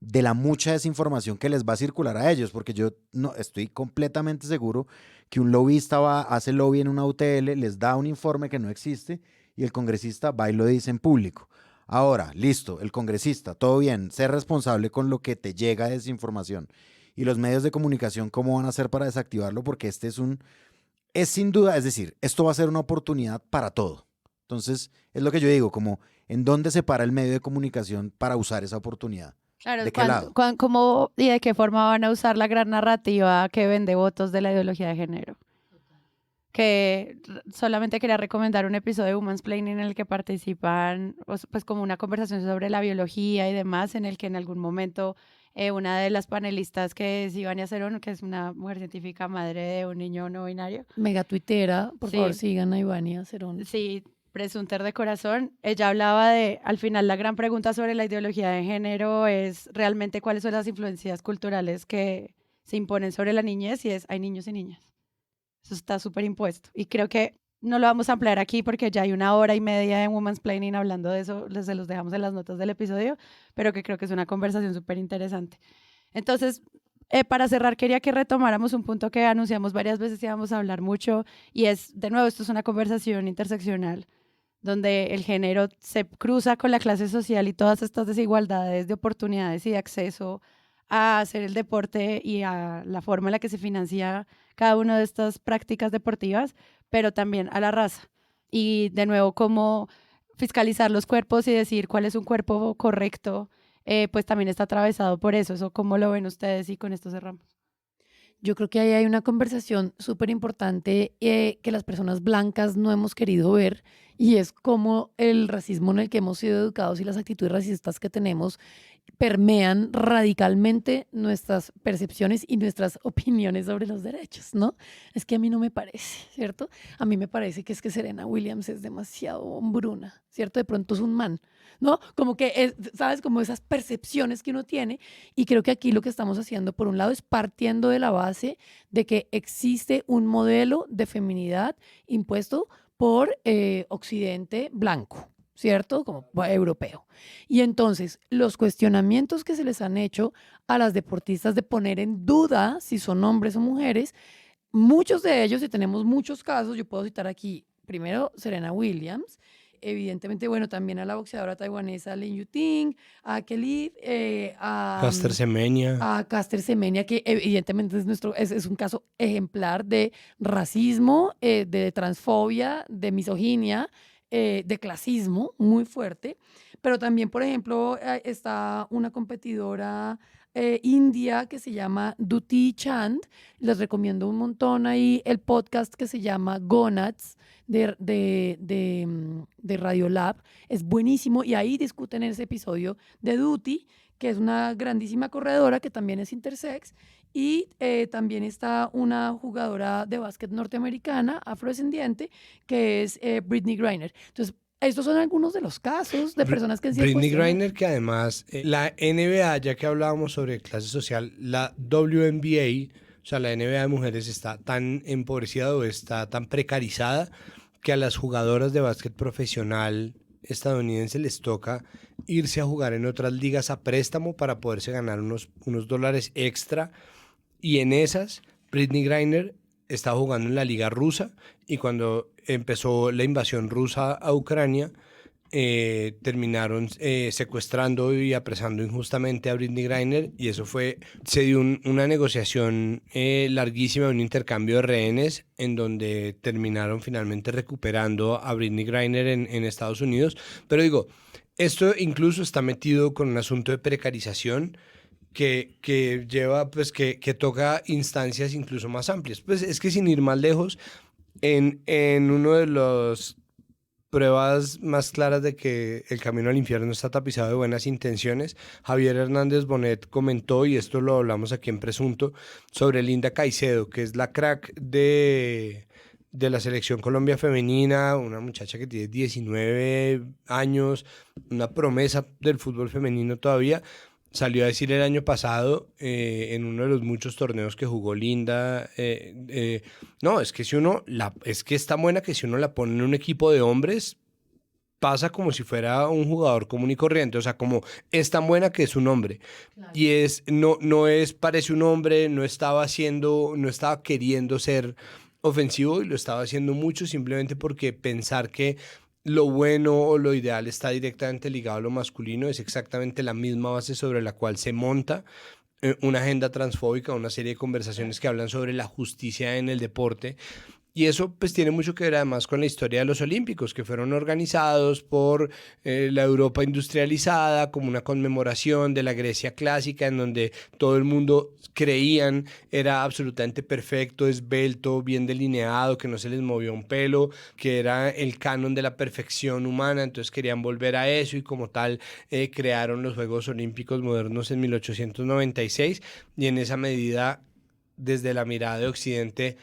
Speaker 3: de la mucha desinformación que les va a circular a ellos, porque yo no estoy completamente seguro que un lobbyista hace lobby en una UTL, les da un informe que no existe y el congresista va y lo dice en público. Ahora, listo, el congresista, todo bien, sé responsable con lo que te llega de desinformación. Y los medios de comunicación, ¿cómo van a hacer para desactivarlo? Porque es sin duda, es decir, esto va a ser una oportunidad para todo. Entonces, es lo que yo digo, como ¿en dónde se para el medio de comunicación para usar esa oportunidad?
Speaker 1: Claro,
Speaker 3: ¿de qué lado?
Speaker 1: ¿Cómo y de qué forma van a usar la gran narrativa que vende votos de la ideología de género? Que solamente quería recomendar un episodio de Women's Planning en el que participan, pues como una conversación sobre la biología y demás, en el que en algún momento una de las panelistas, que es Ivania Cerón, que es una mujer científica, madre de un niño no binario.
Speaker 4: Mega tuitera, por favor sigan a Ivania Cerón.
Speaker 1: Sí, presunter de corazón. Ella hablaba al final la gran pregunta sobre la ideología de género es realmente cuáles son las influencias culturales que se imponen sobre la niñez, y hay niños y niñas. Eso está súper impuesto. Y creo que no lo vamos a ampliar aquí porque ya hay 1 hora y media en Women's Planning hablando de eso, se los dejamos en las notas del episodio, pero que creo que es una conversación súper interesante. Entonces, para cerrar, quería que retomáramos un punto que anunciamos varias veces y vamos a hablar mucho, y es, de nuevo, esto es una conversación interseccional, donde el género se cruza con la clase social y todas estas desigualdades de oportunidades y de acceso a hacer el deporte y a la forma en la que se financia cada una de estas prácticas deportivas, pero también a la raza. Y de nuevo, cómo fiscalizar los cuerpos y decir cuál es un cuerpo correcto, pues también está atravesado por eso. ¿Eso cómo lo ven ustedes? Y con esto cerramos.
Speaker 4: Yo creo que ahí hay una conversación súper importante que las personas blancas no hemos querido ver, y es cómo el racismo en el que hemos sido educados y las actitudes racistas que tenemos permean radicalmente nuestras percepciones y nuestras opiniones sobre los derechos, ¿no? Es que a mí no me parece, ¿cierto? A mí me parece que es que Serena Williams es demasiado hombruna, ¿cierto? De pronto es un man, ¿no? Como que, ¿sabes? Como esas percepciones que uno tiene, y creo que aquí lo que estamos haciendo, por un lado, es partiendo de la base de que existe un modelo de feminidad impuesto por Occidente blanco, ¿cierto? Como europeo. Y entonces, los cuestionamientos que se les han hecho a las deportistas de poner en duda si son hombres o mujeres, muchos de ellos, y tenemos muchos casos, yo puedo citar aquí, primero, Serena Williams, evidentemente, bueno, también a la boxeadora taiwanesa Lin Yuting, a Kelly, a
Speaker 2: Caster Semenya.
Speaker 4: A Caster Semenya, que evidentemente es un caso ejemplar de racismo, de transfobia, de misoginia, de clasismo muy fuerte. Pero también, por ejemplo, está una competidora india que se llama Duti Chand. Les recomiendo un montón ahí el podcast que se llama Gonads de Radiolab. Es buenísimo y ahí discuten ese episodio de Duti, que es una grandísima corredora que también es intersex. Y también está una jugadora de básquet norteamericana, afrodescendiente, que es Brittney Griner. Entonces, estos son algunos de los casos de personas que han sido
Speaker 2: Brittney Griner, que además la NBA, ya que hablábamos sobre clase social, la WNBA, o sea, la NBA de mujeres está tan empobrecida o está tan precarizada que a las jugadoras de básquet profesional estadounidense les toca irse a jugar en otras ligas a préstamo para poderse ganar unos dólares extra. Y en esas, Brittney Griner estaba jugando en la liga rusa y cuando empezó la invasión rusa a Ucrania, terminaron secuestrando y apresando injustamente a Brittney Griner y eso se dio una negociación larguísima, un intercambio de rehenes en donde terminaron finalmente recuperando a Brittney Griner en Estados Unidos. Pero digo, esto incluso está metido con un asunto de precarización que lleva, pues que toca instancias incluso más amplias. Pues es que sin ir más lejos, en uno de los pruebas más claras de que el camino al infierno está tapizado de buenas intenciones, Javier Hernández Bonet comentó, y esto lo hablamos aquí en Presunto, sobre Linda Caicedo, que es la crack de la selección Colombia femenina, una muchacha que tiene 19 años, una promesa del fútbol femenino todavía. Salió a decir el año pasado, en uno de los muchos torneos que jugó Linda, no, es que es que es tan buena que si uno la pone en un equipo de hombres, pasa como si fuera un jugador común y corriente, o sea, como es tan buena que es un hombre. Claro. Y parece un hombre, no estaba queriendo ser ofensivo y lo estaba haciendo mucho simplemente porque pensar que lo bueno o lo ideal está directamente ligado a lo masculino es exactamente la misma base sobre la cual se monta una agenda transfóbica, una serie de conversaciones que hablan sobre la justicia en el deporte. Y eso pues tiene mucho que ver además con la historia de los Olímpicos, que fueron organizados por la Europa industrializada como una conmemoración de la Grecia clásica, en donde todo el mundo creían era absolutamente perfecto, esbelto, bien delineado, que no se les movió un pelo, que era el canon de la perfección humana, entonces querían volver a eso y como tal crearon los Juegos Olímpicos modernos en 1896 y en esa medida, desde la mirada de Occidente,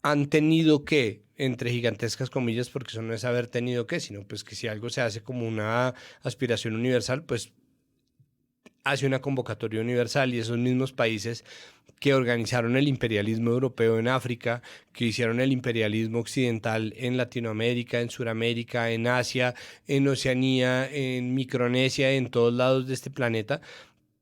Speaker 2: han tenido que, entre gigantescas comillas, porque eso no es haber tenido que, sino pues que si algo se hace como una aspiración universal, pues hace una convocatoria universal y esos mismos países que organizaron el imperialismo europeo en África, que hicieron el imperialismo occidental en Latinoamérica, en Suramérica, en Asia, en Oceanía, en Micronesia, en todos lados de este planeta,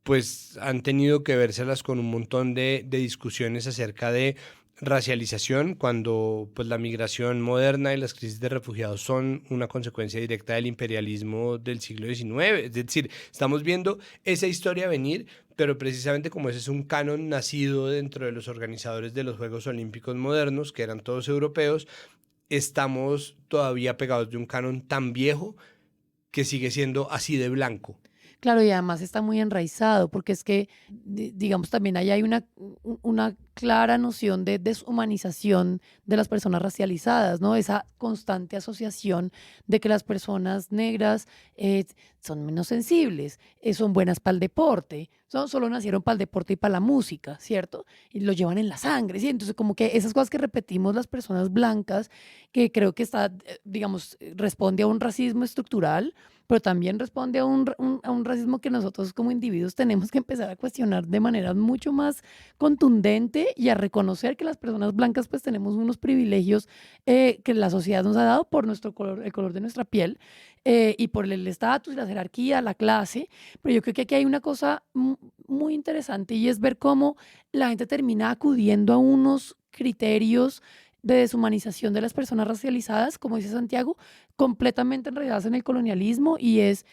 Speaker 2: pues han tenido que vérselas con un montón de discusiones acerca de racialización, cuando pues la migración moderna y las crisis de refugiados son una consecuencia directa del imperialismo del siglo XIX. Es decir, estamos viendo esa historia venir, pero precisamente como ese es un canon nacido dentro de los organizadores de los Juegos Olímpicos modernos, que eran todos europeos, estamos todavía pegados de un canon tan viejo que sigue siendo así de blanco.
Speaker 4: Claro, y además está muy enraizado, porque es que, digamos, también ahí hay una clara noción de deshumanización de las personas racializadas, ¿no? Esa constante asociación de que las personas negras son menos sensibles, son buenas para el deporte, solo nacieron para el deporte y para la música, ¿cierto? Y lo llevan en la sangre, ¿sí? Entonces, como que esas cosas que repetimos las personas blancas, que creo que está, digamos, responde a un racismo estructural, pero también responde a un racismo que nosotros como individuos tenemos que empezar a cuestionar de manera mucho más contundente y a reconocer que las personas blancas pues tenemos unos privilegios que la sociedad nos ha dado por nuestro color, el color de nuestra piel. y por el estatus, la jerarquía, la clase. Pero yo creo que aquí hay una cosa muy interesante y es ver cómo la gente termina acudiendo a unos criterios de deshumanización de las personas racializadas, como dice Santiago, completamente enredadas en el colonialismo, y es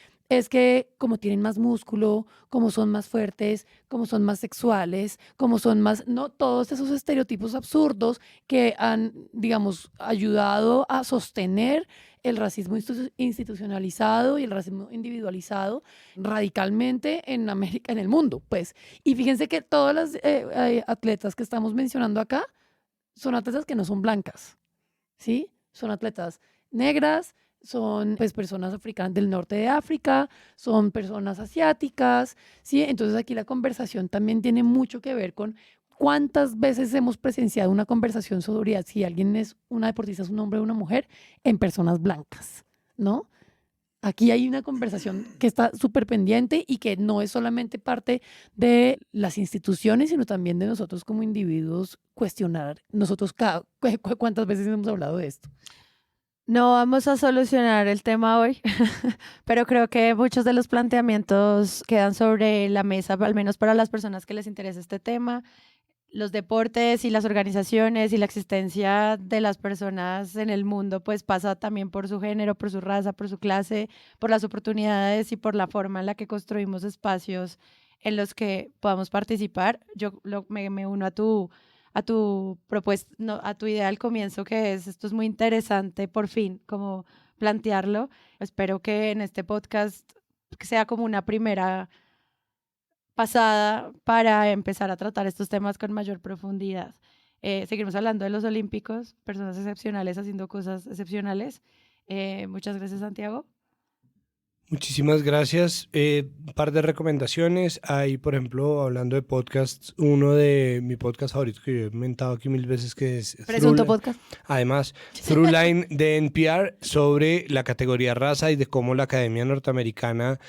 Speaker 4: que como tienen más músculo, como son más fuertes, como son más sexuales, como son más, no, todos esos estereotipos absurdos que han, digamos, ayudado a sostener el racismo institucionalizado y el racismo individualizado radicalmente en América, en el mundo, pues. Y fíjense que todas las atletas que estamos mencionando acá son atletas que no son blancas, ¿sí? Son atletas negras, son pues personas africanas del norte de África, son personas asiáticas, ¿sí? Entonces aquí la conversación también tiene mucho que ver con cuántas veces hemos presenciado una conversación sobre si alguien es una deportista, es un hombre o una mujer, en personas blancas, ¿no? Aquí hay una conversación que está súper pendiente y que no es solamente parte de las instituciones, sino también de nosotros como individuos cuestionar. Nosotros ¿cuántas veces hemos hablado de esto?
Speaker 1: No vamos a solucionar el tema hoy, pero creo que muchos de los planteamientos quedan sobre la mesa, al menos para las personas que les interesa este tema. Los deportes y las organizaciones y la existencia de las personas en el mundo pues pasa también por su género, por su raza, por su clase, por las oportunidades y por la forma en la que construimos espacios en los que podamos participar. Yo me uno a tu propuesta, no, a tu idea al comienzo, que es, esto es muy interesante por fin, como plantearlo. Espero que en este podcast sea como una primera pasada para empezar a tratar estos temas con mayor profundidad. Seguiremos hablando de los olímpicos, personas excepcionales haciendo cosas excepcionales. Muchas gracias, Santiago.
Speaker 2: Muchísimas gracias. Un par de recomendaciones. Hay, por ejemplo, hablando de podcasts, uno de mi podcast favorito que yo he comentado aquí 1000 veces, que es
Speaker 4: Presunto Podcast.
Speaker 2: Además, Throughline de NPR, sobre la categoría raza y de cómo la Academia Norteamericana,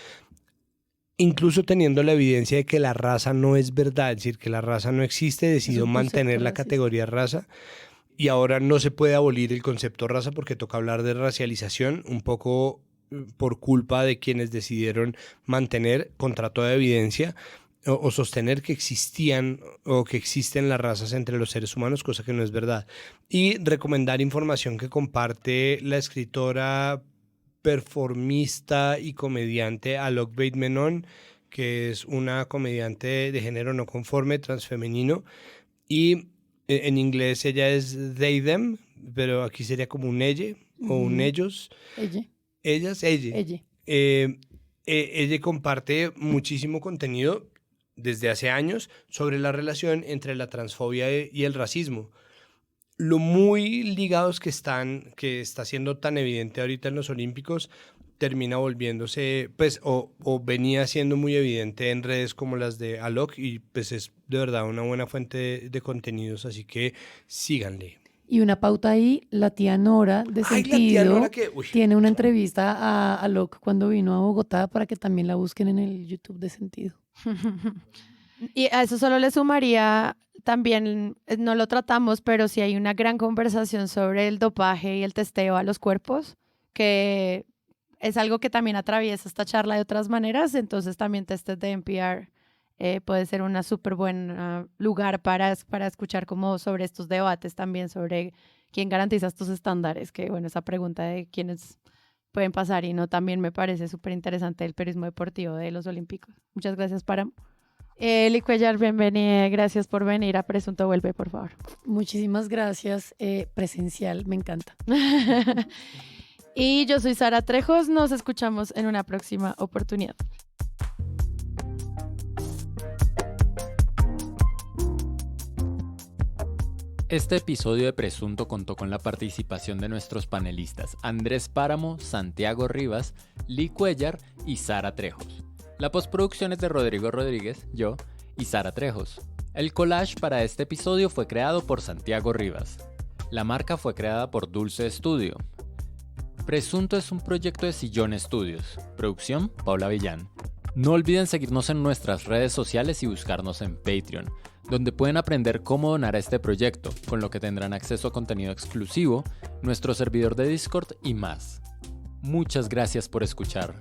Speaker 2: incluso teniendo la evidencia de que la raza no es verdad, es decir, que la raza no existe, decidió mantener la categoría raza. Y ahora no se puede abolir el concepto raza porque toca hablar de racialización, un poco por culpa de quienes decidieron mantener, contra toda evidencia, o sostener que existían o que existen las razas entre los seres humanos, cosa que no es verdad. Y recomendar información que comparte la escritora, performista y comediante Alok Bateman, que es una comediante de género no conforme, transfemenino, y en inglés ella es they, them, pero aquí sería como un ella o un ellos. Ella. Ella comparte muchísimo contenido desde hace años sobre la relación entre la transfobia y el racismo. Lo muy ligados que están, que está siendo tan evidente ahorita en los Olímpicos, termina volviéndose, pues, o venía siendo muy evidente en redes como las de Alok, y pues es de verdad una buena fuente de contenidos, así que síganle.
Speaker 4: Y una pauta ahí, la tía Nora de Sentido tiene una entrevista a Locke cuando vino a Bogotá, para que también la busquen en el YouTube de Sentido.
Speaker 1: Y a eso solo le sumaría, también no lo tratamos, pero sí hay una gran conversación sobre el dopaje y el testeo a los cuerpos, que es algo que también atraviesa esta charla de otras maneras. Entonces también Tested de NPR puede ser una súper buen lugar para escuchar como sobre estos debates también, sobre quién garantiza estos estándares, que bueno, esa pregunta de quiénes pueden pasar y no, también me parece súper interesante el periodismo deportivo de los Olímpicos. Muchas gracias, Páramo. Eli Cuellar, bienvenida, gracias por venir a Presunto Vuelve, por favor.
Speaker 4: Muchísimas gracias, presencial, me encanta.
Speaker 1: Y yo soy Sara Trejos, nos escuchamos en una próxima oportunidad.
Speaker 19: Este episodio de Presunto contó con la participación de nuestros panelistas Andrés Páramo, Santiago Rivas, Lee Cuellar y Sara Trejos. La postproducción es de Rodrigo Rodríguez, yo y Sara Trejos. El collage para este episodio fue creado por Santiago Rivas. La marca fue creada por Dulce Studio. Presunto es un proyecto de Sillón Studios. Producción, Paula Villán. No olviden seguirnos en nuestras redes sociales y buscarnos en Patreon, donde pueden aprender cómo donar a este proyecto, con lo que tendrán acceso a contenido exclusivo, nuestro servidor de Discord y más. Muchas gracias por escuchar.